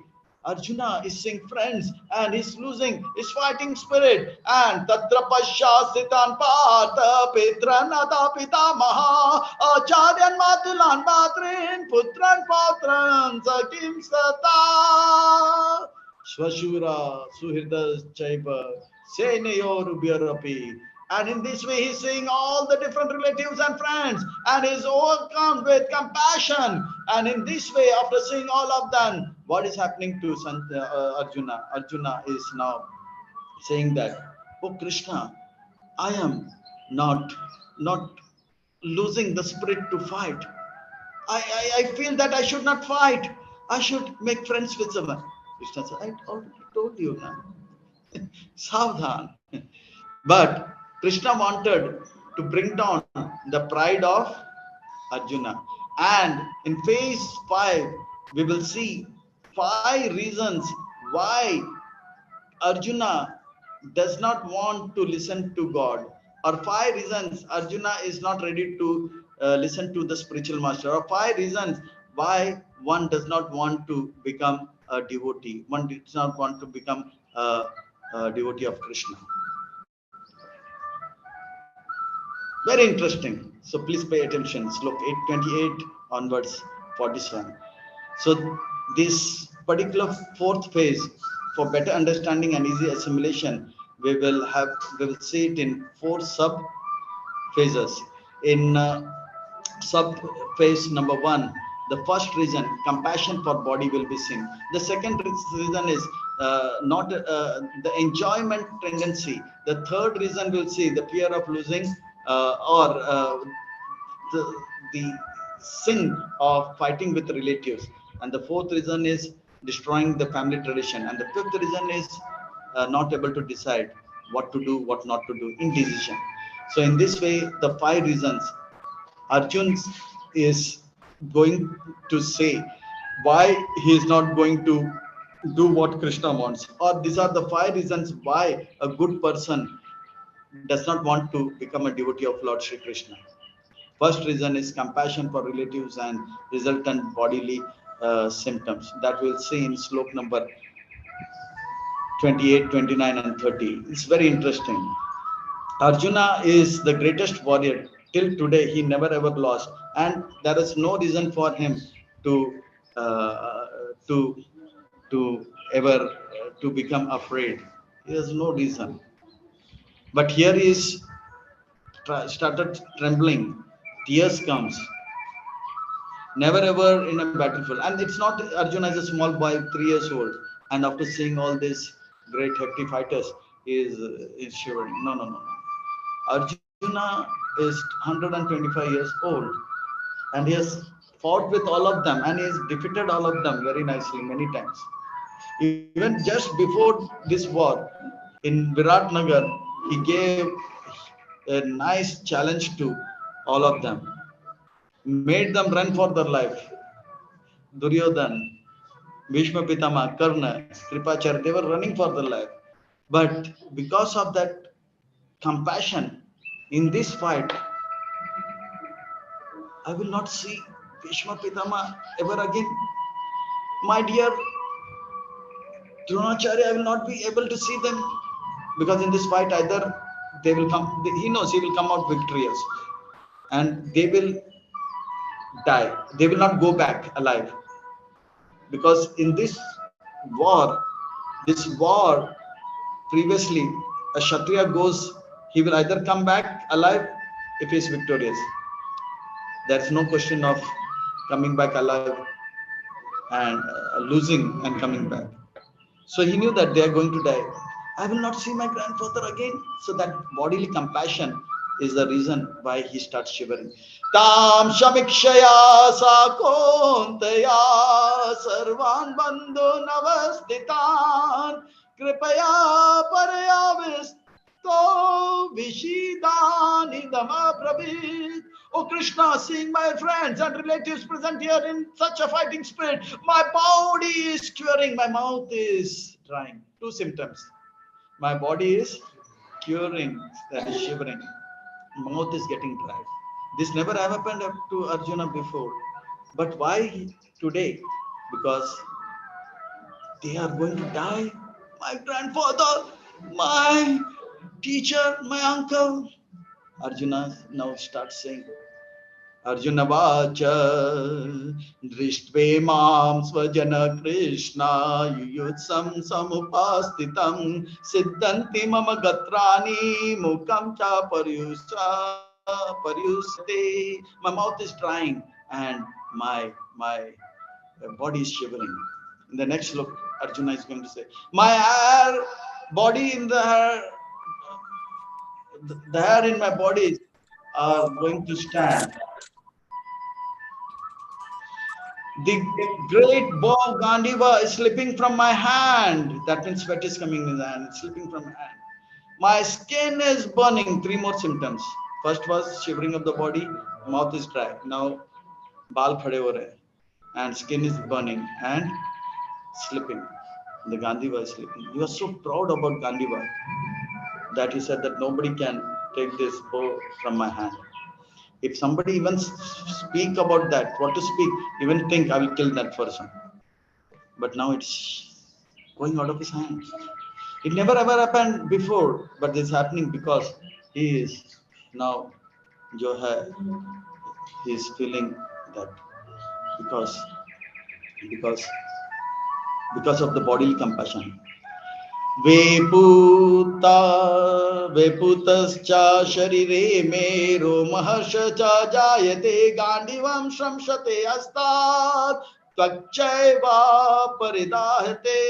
Arjuna is seeing friends and he's losing his fighting spirit. And Tatra Pashasitan Pata Pitranata Pitamaha Acharyan Matulan Matrin Putran Patran Sakim Sata Swashura Suhirda Chaipa Senayorubhyarapi. And in this way, he's seeing all the different relatives and friends and is overcome with compassion. And in this way, after seeing all of them, what is happening to Arjuna? Arjuna is now saying that, "Oh Krishna, I am not losing the spirit to fight. I feel that I should not fight. I should make friends with someone." Krishna said, "I already told you now. Savdhan." But Krishna wanted to bring down the pride of Arjuna. And in phase 5, we will see 5 reasons why Arjuna does not want to listen to God, or 5 reasons Arjuna is not ready to listen to the spiritual master, or 5 reasons why one does not want to become a devotee, one does not want to become a devotee of Krishna. Very interesting. So please pay attention. Slok 828 onwards 47. So this particular 4th phase, for better understanding and easy assimilation, we will see it in 4 sub phases. In sub phase number 1, the first reason, compassion for body, will be seen. The second reason is not the enjoyment tendency. The third reason will see the fear of losing or the sin of fighting with relatives. And the 4th reason is destroying the family tradition. And the 5th reason is not able to decide what to do, what not to do, indecision. So in this way, the 5 reasons Arjun is going to say why he is not going to do what Krishna wants, or these are the 5 reasons why a good person does not want to become a devotee of Lord Shri Krishna. First reason is compassion for relatives and resultant bodily symptoms. That we'll see in slok number 28, 29, and 30. It's very interesting. Arjuna is the greatest warrior. Till today, he never ever lost, and there is no reason for him to uh, to to ever to become afraid. He has no reason. But here he is started trembling. Tears comes. Never ever in a battlefield. And it's not Arjuna is a small boy, 3 years old, and after seeing all these great hefty fighters, is shivering. No, no, no, no. Arjuna is 125 years old, and he has fought with all of them, and he has defeated all of them very nicely many times. Even just before this war in Virat Nagar, he gave a nice challenge to all of them, made them run for their life. Duryodhan, Bhishma Pitama, Karna, Kripachar, they were running for their life. But because of that compassion in this fight, I will not see Bhishma Pitama ever again. My dear Dronacharya, I will not be able to see them because in this fight either they will come, he knows he will come out victorious and they will die. They will not go back alive because in this war, previously a Kshatriya goes, he will either come back alive if he is victorious. There is no question of coming back alive and losing and coming back. So he knew that they are going to die. I will not see my grandfather again. So that bodily compassion is the reason why he starts shivering. Tam shamikshaya sakontaya sarvan bandhu navasditan kripaya paryavisto vishidani dama prabhit. Oh Krishna, seeing my friends and relatives present here in such a fighting spirit, my body is curing, my mouth is drying. Two symptoms. My body is curing, that is shivering. Mouth is getting dry. This never happened to Arjuna before. But why today? Because they are going to die. My grandfather, my teacher, my uncle. Arjuna now starts saying, Arjunavacha drishtve mam svajana Krishna yuyutsam samupastitam siddhanti mama gatrani mukam cha paryusate. My mouth is drying and my body is shivering. In the next look, Arjuna is going to say, my hair, body in the hair in my body are going to stand. The great bow Gandiva is slipping from my hand. That means sweat is coming in the hand, it's slipping from my hand. My skin is burning. Three more symptoms. First was shivering of the body, mouth is dry. Now, bal khade ho rahe, and skin is burning and slipping. The Gandiva is slipping. He was so proud about Gandiva that he said that nobody can take this bow from my hand. If somebody even speak about that, what to speak, even think I will kill that person. But now it's going out of his hand. It never ever happened before, but this is happening because he is now, jo hai, he is feeling that because because because of the bodily compassion. वेपुतश्च शरीरे मे रोमहर्ष च जायते गांडीवं श्रंसते हस्तात् त्वच्चैव परिदाहते.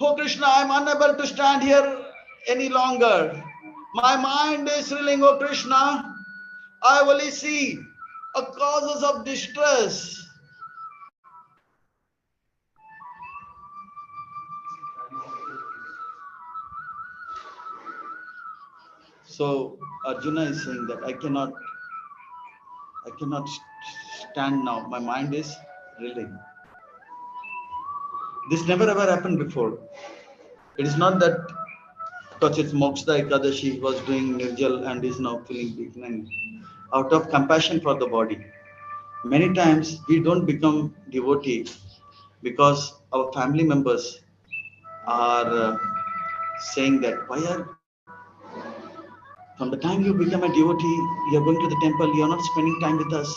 Oh Krishna, I am unable to stand here any longer. My mind is reeling, oh Krishna. I only see causes of distress. So Arjuna is saying that I cannot stand now. My mind is reeling. This never ever happened before. It is not that because it's Moksha Ekadashi, he was doing Nirjal and is now feeling weak. Out of compassion for the body. Many times we don't become devotee because our family members are saying that why are from the time you become a devotee, you're going to the temple, you're not spending time with us.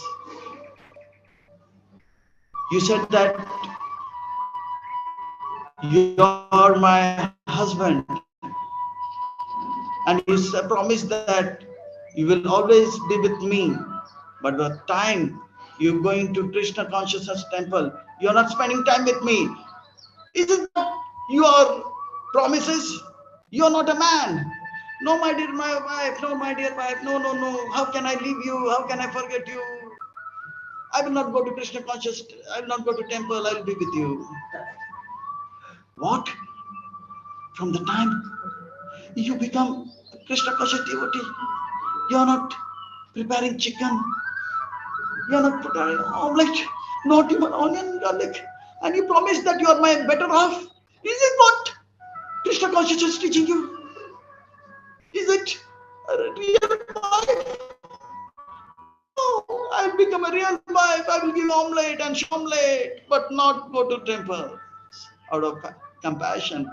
You said that you're my husband, and you promised that you will always be with me. But the time you're going to Krishna consciousness temple, you're not spending time with me. Isn't that your promises? You're not a man. No, my dear, my wife. No, my dear wife. No, no, no. How can I leave you? How can I forget you? I will not go to Krishna conscious. I will not go to temple. I will be with you. What? From the time you become Krishna conscious devotee, you are not preparing chicken. You are not preparing omelette, not even onion, garlic. And you promise that you are my better half. Is it what Krishna consciousness is teaching you? Is it a real wife? No, I'll become a real wife. I will give omelette and omelette, but not go to temple. Out of compassion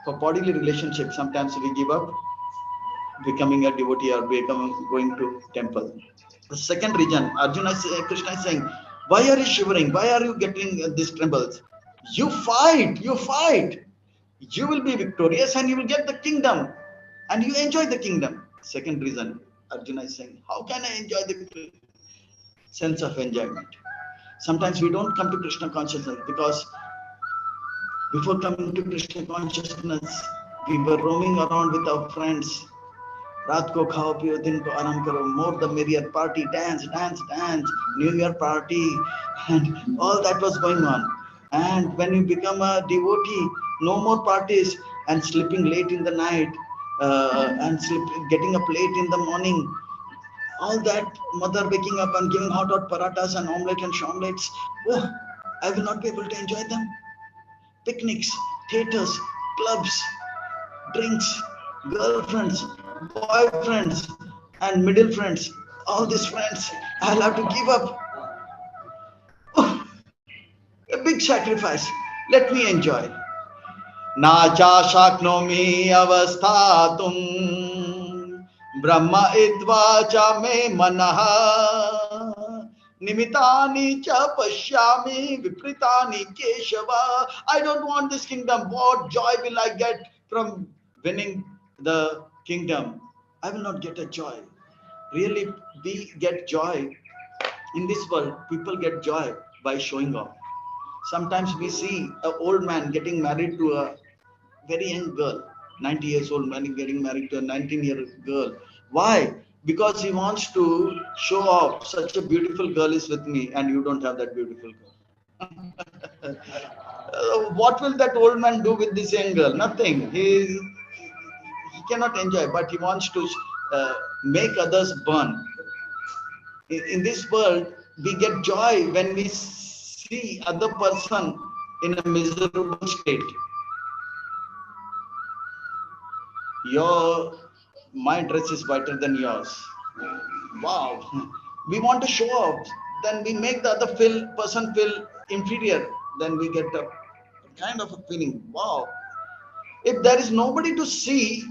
for bodily relationship, sometimes we give up becoming a devotee or going to temple. The second reason, Krishna is saying, why are you shivering? Why are you getting these trembles? You fight, you fight. You will be victorious and you will get the kingdom and you enjoy the kingdom. Second reason, Arjuna is saying, how can I enjoy the sense of enjoyment? Sometimes we don't come to Krishna consciousness because before coming to Krishna consciousness, we were roaming around with our friends. रात को खाओ पियो दिन को आराम करो more the merrier party dance new year party and all that was going on. And when you become a devotee, no more parties and sleeping late in the night and getting up late in the morning. All that, mother waking up and giving hot parathas and omelette and omelettes. Oh, I will not be able to enjoy them. Picnics, theaters, clubs, drinks, girlfriends, boyfriends, and middle friends, all these friends, I'll have to give up. Oh, a big sacrifice. Let me enjoy. Na cha shaknomi avasthatum brahma idva cha me manaha nimitani cha pashyami vipritani keshava. I don't want this kingdom. What joy will I get from winning the kingdom? I will not get a joy. Really, we get joy in this world. People get joy by showing off. Sometimes we see an old man getting married to a very young girl, 90 years old man getting married to a 19-year-old girl. Why? Because he wants to show off. Such a beautiful girl is with me, and you don't have that beautiful girl. What will that old man do with this young girl? Nothing. He cannot enjoy, but he wants to make others burn. In this world, we get joy when we see other person in a miserable state. My dress is whiter than yours. Wow. We want to show off. Then we make the other person feel inferior. Then we get a kind of a feeling, wow. If there is nobody to see,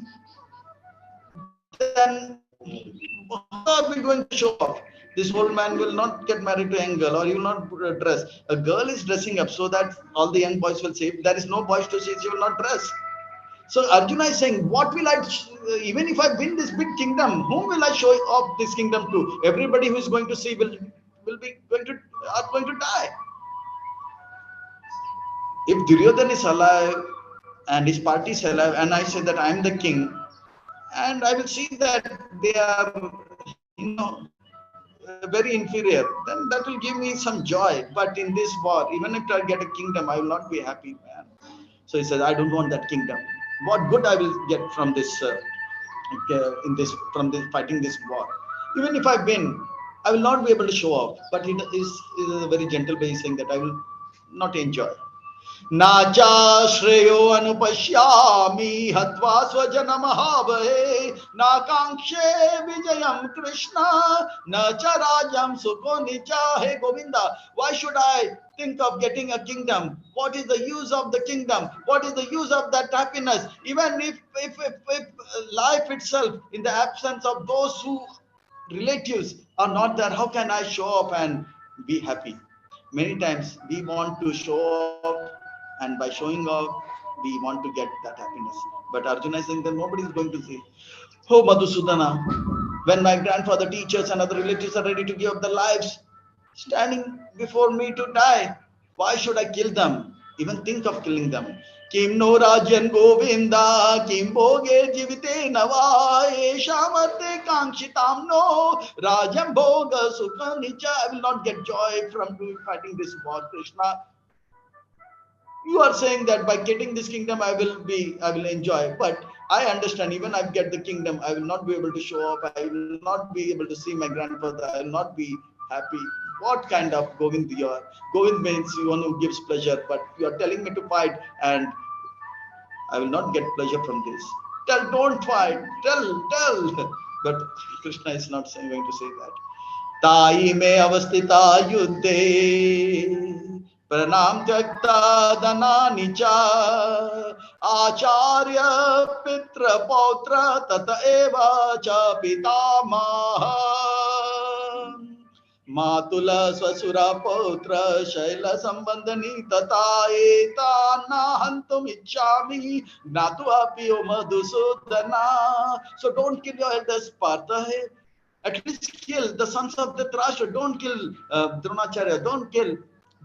then how are we going to show off? This old man will not get married to a young girl, or he will not dress. A girl is dressing up so that all the young boys will say, if there is no boys to see, she will not dress. So Arjuna is saying, what will I, even if I win this big kingdom, whom will I show off this kingdom to? Everybody who is going to see are going to die. If Duryodhana is alive and his party is alive, and I say that I am the king, and I will see that they are, very inferior, then that will give me some joy. But in this war, even if I get a kingdom, I will not be happy, man. So he says, I don't want that kingdom. What good I will get from this, fighting this war? Even if I win, I will not be able to show off. But it is a very gentle way saying that I will not enjoy. Nacha shreyo anupashyami hatva swajana mahabhe nakankshe vijayam Krishna nacha rajam sukho nicha. Hey Govinda, why should I think of getting a kingdom? What is the use of the kingdom? What is the use of that happiness? Even if life itself, in the absence of those who relatives are not there, how can I show up and be happy? Many times we want to show off, and by showing off, we want to get that happiness. But Arjuna is saying that nobody is going to see. Oh Madhusudana, when my grandfather, teachers, and other relatives are ready to give up their lives, standing before me to die, why should I kill them? Even think of killing them. Kim no Rajan Govinda, Kim Bhoge Jivite Nava, Eshamate Kankshitam no, Rajan Bhoga Sukhanicha. I will not get joy from fighting this war, Krishna. You are saying that by getting this kingdom I will enjoy, but I understand, even I get the kingdom, I will not be able to show up, I will not be able to see my grandfather, I will not be happy. What kind of Govind you are? Govind means one who gives pleasure, but you are telling me to fight, and I will not get pleasure from this. Don't fight, tell. But Krishna is not going to say that. ताई में अवस्थिता युद्धे प्रणाम त्यक्ता धनानि च आचार्य पितृ पौत्र तत एव च पितामह मातुल स्वसुर पौत्र शैल संबंधनी तथा एतान्ना हन्तुम इच्छामि ज्ञातु अपि ओ Madhusudana. So don't kill your elders, Partha. At least kill the sons of the Dhritarashtra. Don't kill Dronacharya. Don't kill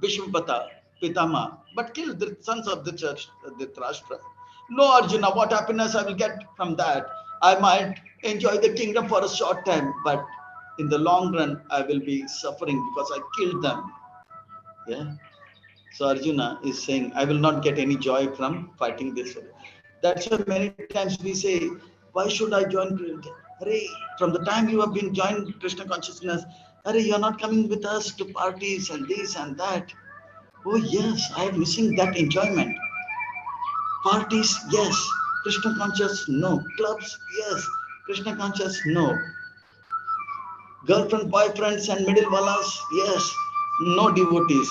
Bhishmapata, Pitama. But kill the sons of the Dhritarashtra. No, Arjuna, what happiness I will get from that? I might enjoy the kingdom for a short time, but in the long run, I will be suffering because I killed them. Yeah. So Arjuna is saying, I will not get any joy from fighting this. That's why many times we say, why should I join? Hare, from the time you have been joined Krishna consciousness, Hare, you are not coming with us to parties and this and that. Oh yes, I am missing that enjoyment. Parties, yes. Krishna conscious, no. Clubs, yes. Krishna conscious, no. Girlfriend, boyfriends, and middle wallas, yes. No devotees.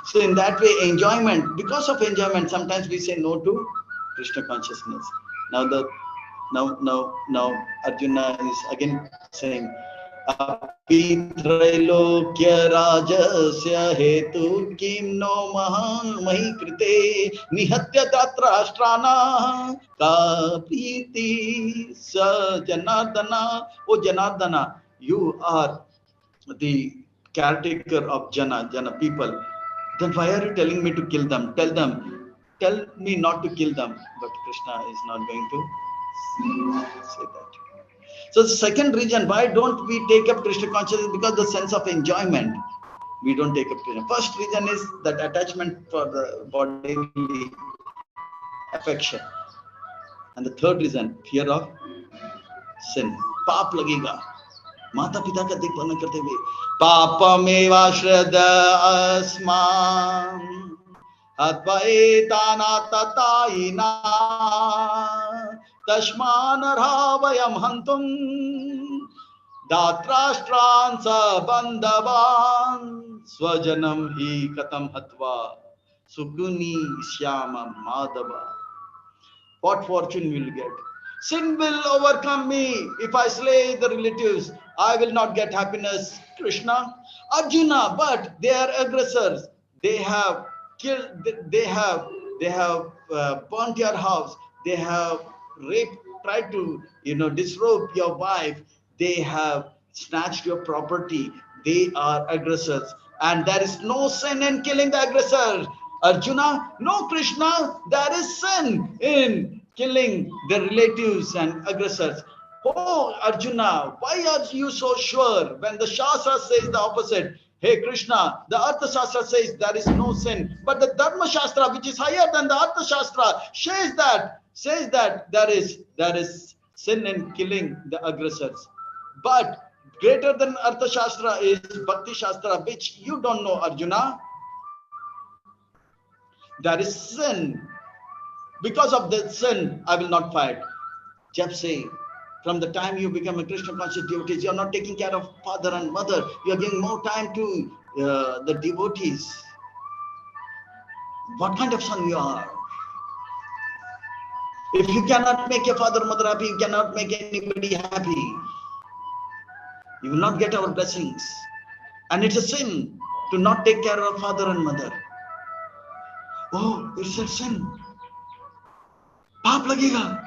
So in that way, enjoyment, because of enjoyment, sometimes we say no to Krishna consciousness. Now Arjuna is again saying, Api trailokya rajasya hetu kim no mahi krite nihatya datrashtrana ka priti sa janardana. Oh Janardana, you are the caretaker of Jana people. Then why are you telling me to kill them? Tell me not to kill them. But Krishna is not going to say that. So the second reason why don't we take up Krishna consciousness, because the sense of enjoyment we don't take up Krishna. First reason is that attachment for the bodily affection, and the third reason, fear of sin. पाप लगेगा. माता पिता का देखभाल करते हुए पापमेवाश्रद अस्मान् अद्वैताना ततायिना तस्मानर्हावयं हन्तुं दात्राष्ट्रान् सबन्धवान् स्वजनं हि कथं हत्वा सुगुनि श्यामं Madhava. What fortune will get? Sin will overcome me if I slay the relatives. I will not get happiness, Krishna. Arjuna, but they are aggressors. They have killed. They have burnt your house. They have raped, tried to disrobe your wife. They have snatched your property. They are aggressors, and there is no sin in killing the aggressor. Arjuna, no Krishna, there is sin in killing the relatives and aggressors. Oh Arjuna, why are you so sure when the Shastra says the opposite? Hey Krishna, the Artha Shastra says there is no sin, but the Dharma Shastra, which is higher than the Artha Shastra, says that there is sin in killing the aggressors. But greater than Artha Shastra is Bhakti Shastra, which you don't know, Arjuna. There is sin. Because of that sin, I will not fight. Just say, from the time you become a Krishna conscious devotee, you are not taking care of father and mother. You are giving more time to the devotees. What kind of son you are? If you cannot make your father and mother happy, you cannot make anybody happy. You will not get our blessings. And it's a sin to not take care of father and mother. Oh, it's a sin. Paap lagega,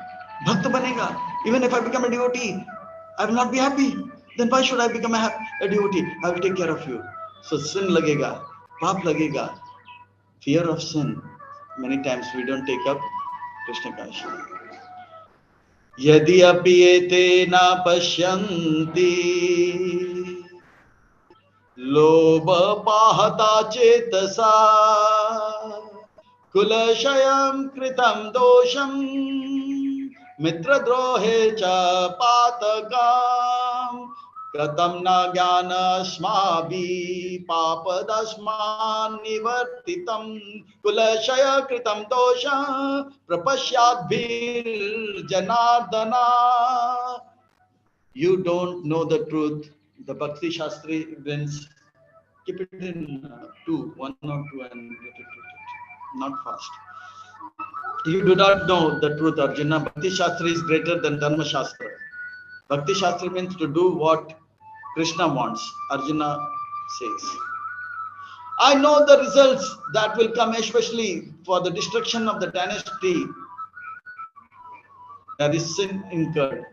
bhakt banega. Even if I become a devotee, I will not be happy. Then why should I become a devotee? I will take care of you. So sin lagega, paap lagega. Fear of sin. Many times we don't take up Krishna consciousness. Yadi apiyete na pashyanti lobha pahata chetasa kulashayam kritam dosham mitradrohe cha patakam katam na jnana smabhi papadasman nivartitam kulashaya kritam dosha prapashyadbhir janardana. You don't know the truth. The Bhakti Shastri brings, keep it in one or two and not fast. You do not know the truth, Arjuna. Bhakti Shastri is greater than Dharma Shastra. Bhakti Shastri means to do what Krishna wants. Arjuna says, I know the results that will come, especially for the destruction of the dynasty. There is sin incurred.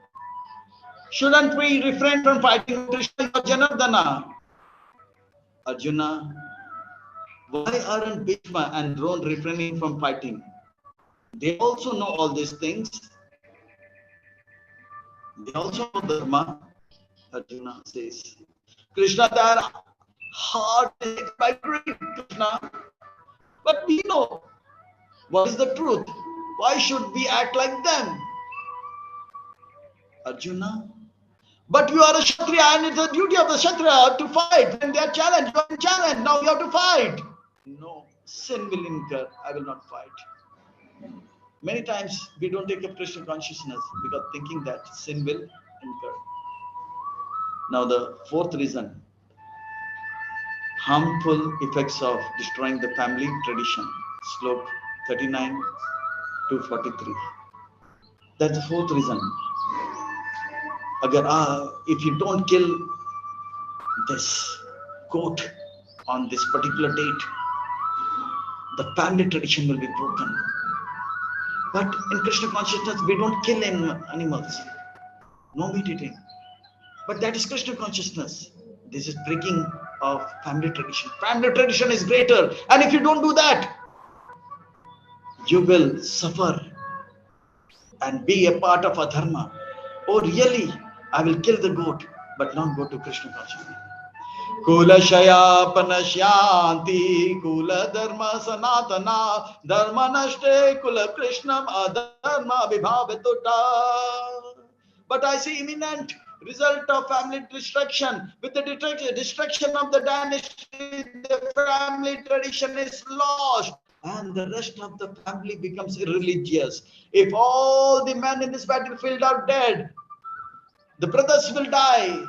Shouldn't we refrain from fighting Krishna or Janardana? Arjuna, why aren't Bhishma and Drona refraining from fighting? They also know all these things. They also know Dharma. Arjuna says, Krishna, their heart is by great Krishna. But we know what is the truth. Why should we act like them? Arjuna, but you are a Kshatriya and it's the duty of the Kshatriya to fight. When they are challenged, you are in challenge. Now you have to fight. No, sin will incur. I will not fight. Many times we don't take up Krishna consciousness because thinking that sin will incur. Now the fourth reason, harmful effects of destroying the family tradition. Slok 39 to 43. That's the fourth reason. If you don't kill this goat on this particular date, the family tradition will be broken. But in Krishna consciousness, we don't kill animals. No meat eating. But that is Krishna consciousness. This is breaking of family tradition. Family tradition is greater. And if you don't do that, you will suffer and be a part of a dharma. Oh, really? I will kill the goat, but not go to Krishna consciousness. Kula shaya panashyanti kula dharma sanatana dharma nashte kula krishnam adharma vibhavituta. But I see imminent result of family destruction. With the destruction of the dynasty, the family tradition is lost. And the rest of the family becomes irreligious. If all the men in this battlefield are dead, the brothers will die,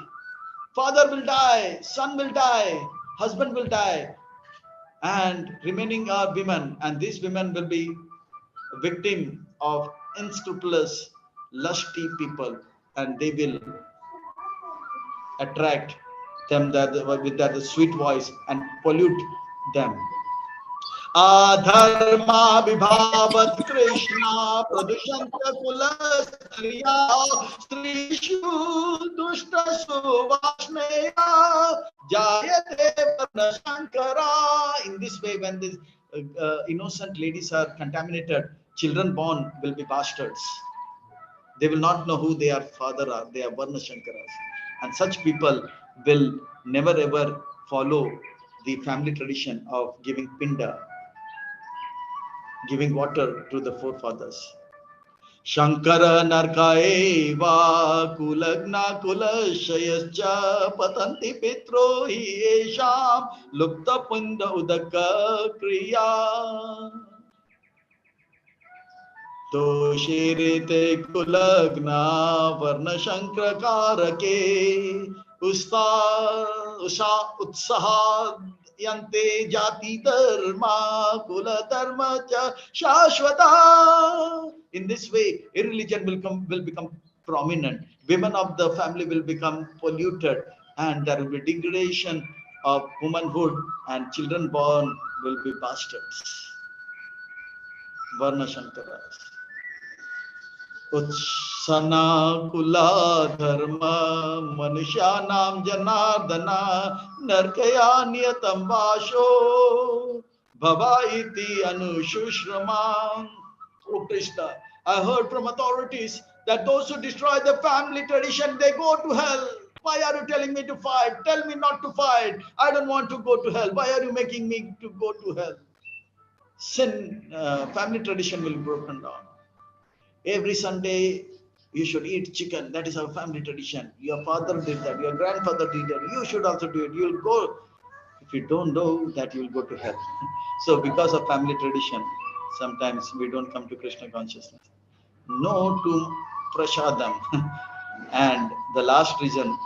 father will die, son will die, husband will die, and remaining are women, and these women will be a victim of unscrupulous, lusty people, and they will attract them with that sweet voice and pollute them. Adharma vibhavat Krishna pradushanta kulastriya strishu dushta suvashneya jayate varna shankara. In this way, when these innocent ladies are contaminated, children born will be bastards. They will not know who their father are. They are varna shankaras. And such people will never ever follow the family tradition of giving pinda, giving water to the forefathers. Shankara narkaeva kulagna kulashayascha patanti pitrohi esham lupta punda udaka kriya. तोषिरिते कुलग्ना वर्ण शंकर कारके उषा उत्साह यन्ते जाति dharma kula dharma cha shashvata. In this way, irreligion will become prominent. Women of the family will become polluted, and there will be degradation of womanhood, and children born will be bastards. Varna Shankaras. उत्सना कुला धर्म मनुष्यानां जनार्दन नरकया नियतं वाशो भवा इति अनुशुश्रमा. Oh Krishna, I heard from authorities that those who destroy the family tradition, they go to hell. Why are you telling me to fight? Tell me not to fight. I don't want to go to hell. Why are you making me to go to hell? Sin, family tradition will be broken down. Every Sunday, you should eat chicken. That is our family tradition. Your father did that. Your grandfather did that. You should also do it. You will go. If you don't do that, you will go to hell. So because of family tradition, sometimes we don't come to Krishna consciousness. No to prasadam. And the last reason,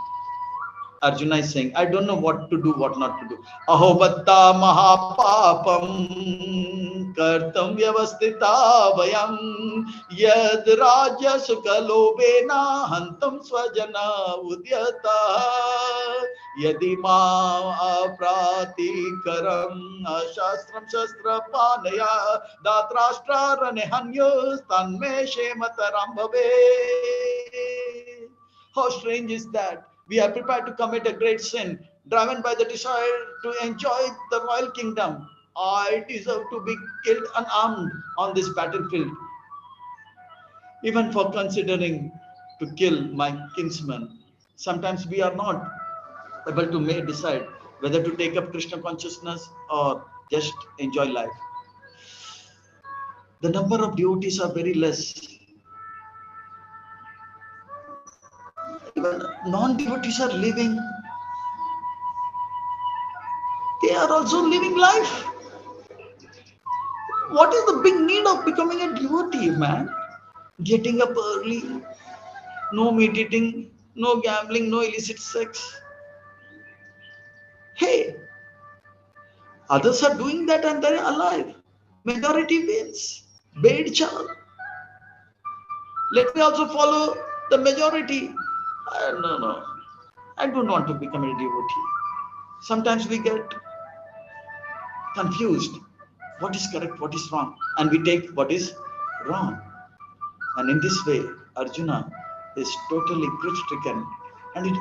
Arjuna is saying, I don't know what to do, what not to do. Ahobatta mahapapam kartam vyavastita vayam yad raja sukalobena hantam swajana udyata yadi ma apratikaram ashastram shastra panaya datrashtra ranehanyus tanme shemataram bhave. How strange is that? We are prepared to commit a great sin, driven by the desire to enjoy the royal kingdom. I deserve to be killed unarmed on this battlefield. Even for considering to kill my kinsman. Sometimes we are not able to decide whether to take up Krishna consciousness or just enjoy life. The number of devotees are very less. Even non-devotees are living. They are also living life. What is the big need of becoming a devotee, man? Getting up early, no meat eating, no gambling, no illicit sex. Hey, others are doing that and they're alive. Majority wins. Bad child. Let me also follow the majority. No. I don't want to become a devotee. Sometimes we get confused. What is correct, what is wrong? And we take what is wrong. And in this way, Arjuna is totally grief-stricken and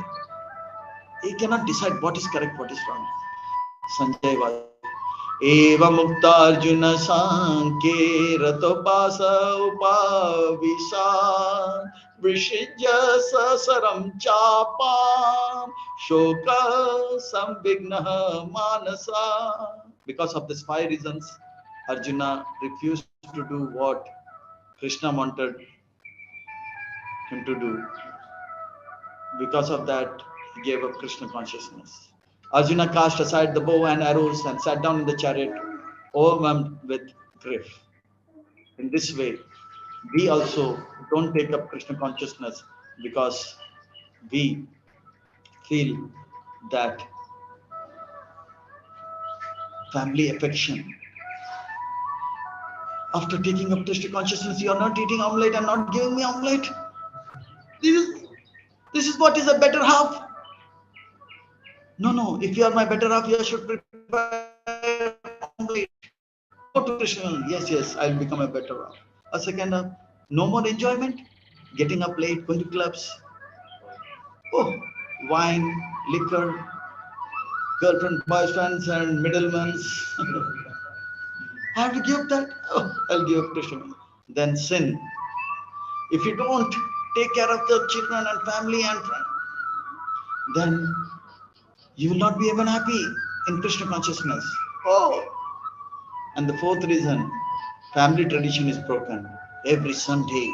he cannot decide what is correct, what is wrong. Sanjay was Eva Mukta Arjuna Sanke Ratopasa Upavisa Vrishija Sasaram Chapam Shoka Sambigna Manasa. Because of these 5 reasons, Arjuna refused to do what Krishna wanted him to do. Because of that, he gave up Krishna consciousness. Arjuna cast aside the bow and arrows and sat down in the chariot, overwhelmed with grief. In this way, we also don't take up Krishna consciousness because we feel that family affection. After taking up Krishna consciousness, you are not eating omelette and not giving me omelette. This is what is a better half. No. If you are my better half, you should prepare omelette. Go to Krishna. Yes, I'll become a better half. A second half, no more enjoyment. Getting up late, going to clubs. Oh, wine, liquor, girlfriend, boyfriends, and middlemen. I have to give up that. Oh, I'll give up Krishna. Then sin. If you don't take care of the children and family and friends, then you will not be even happy in Krishna consciousness. Oh, and the 4th reason, family tradition is broken. Every Sunday,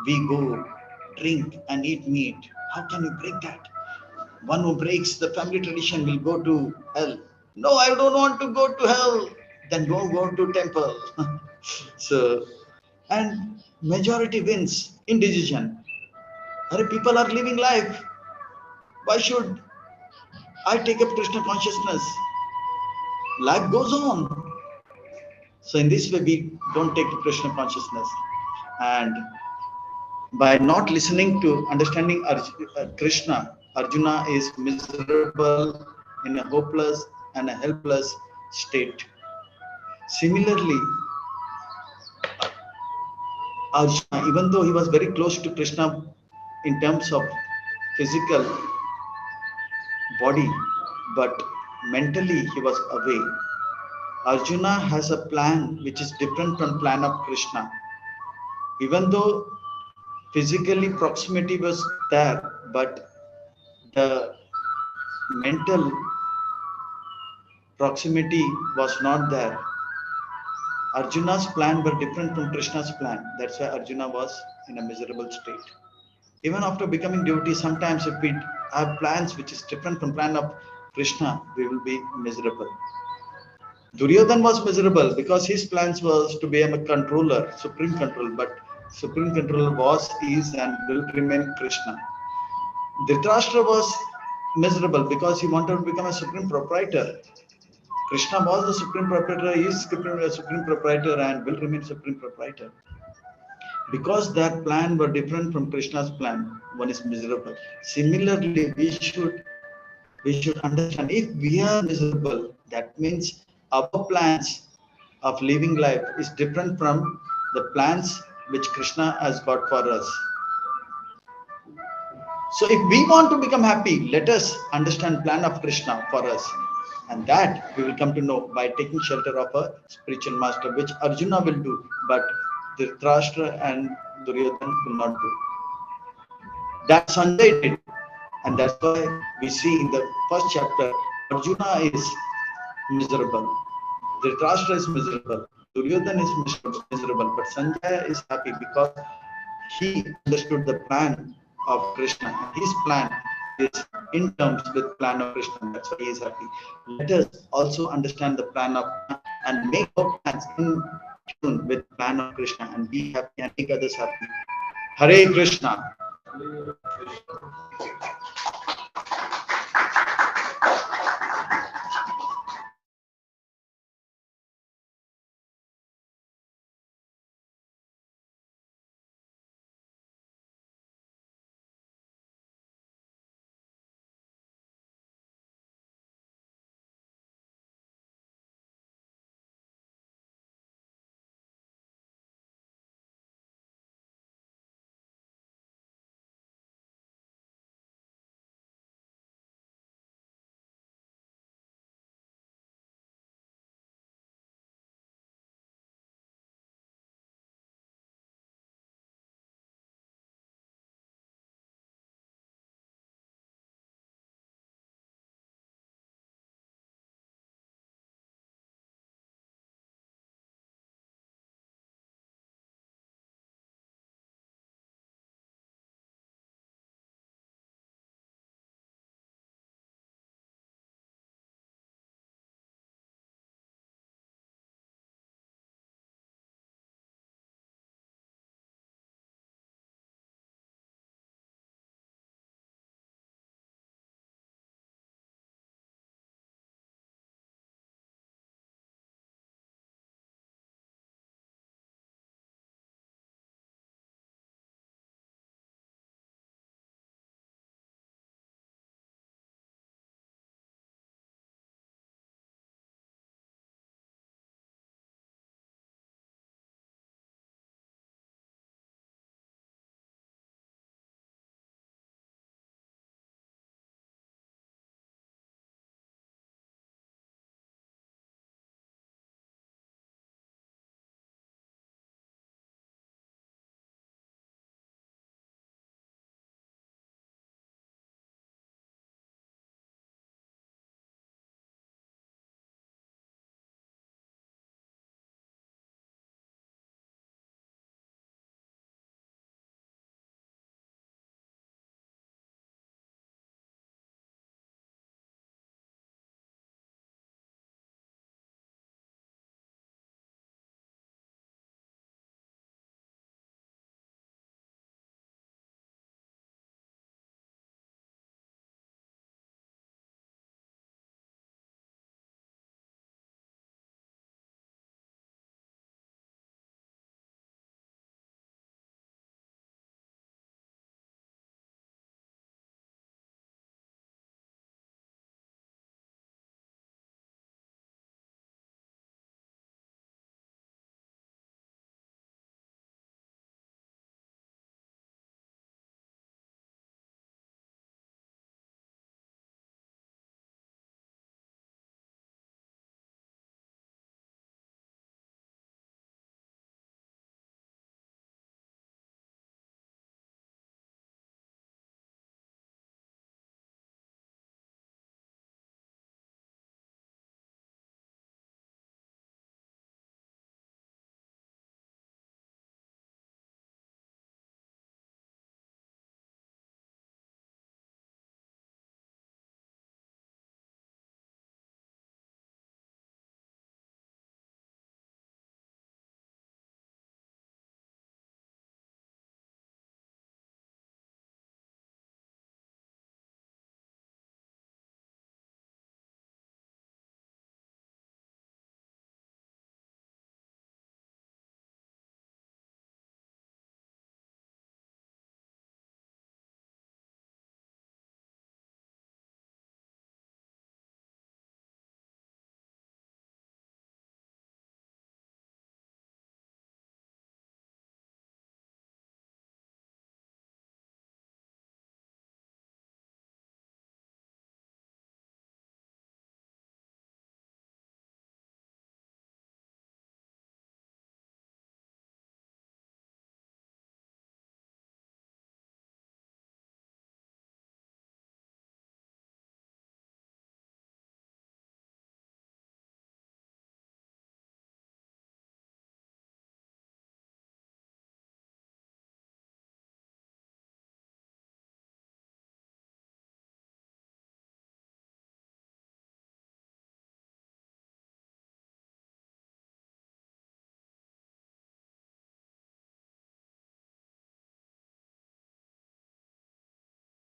we go drink and eat meat. How can you break that? One who breaks the family tradition will go to hell. No, I don't want to go to hell. Then don't go to temple. So, and majority wins in decision. People are living life. Why should I take up Krishna consciousness? Life goes on. So in this way, we don't take Krishna consciousness. And by not listening to understanding Krishna, Arjuna is miserable in a hopeless and a helpless state. Similarly, Arjuna, even though he was very close to Krishna in terms of physical body, but mentally he was away. Arjuna has a plan which is different from plan of Krishna. Even though physically proximity was there, but the mental proximity was not there. Arjuna's plan were different from Krishna's plan. That's why Arjuna was in a miserable state. Even after becoming devotee, sometimes if we have plans which is different from plan of Krishna, we will be miserable. Duryodhan was miserable because his plans was to be a controller, supreme control, but supreme controller was, is, and will remain Krishna. Dhritarashtra was miserable because he wanted to become a supreme proprietor. Krishna was the supreme proprietor, is supreme proprietor, and will remain supreme proprietor. Because their plan were different from Krishna's plan, one is miserable. Similarly, we should understand if we are miserable, that means our plans of living life is different from the plans which Krishna has got for us. So if we want to become happy, let us understand plan of Krishna for us. And that we will come to know by taking shelter of a spiritual master, which Arjuna will do, but Dhritarashtra and Duryodhan will not do. That Sanjay did. And that's why we see in the first chapter, Arjuna is miserable. Dhritarashtra is miserable. Duryodhan is miserable. But Sanjay is happy because he understood the plan of Krishna. And his plan is in terms with plan of Krishna. That's why he is happy. Let us also understand the plan of Krishna and make our plans in tune with plan of Krishna and be happy and make others happy. Hare Krishna.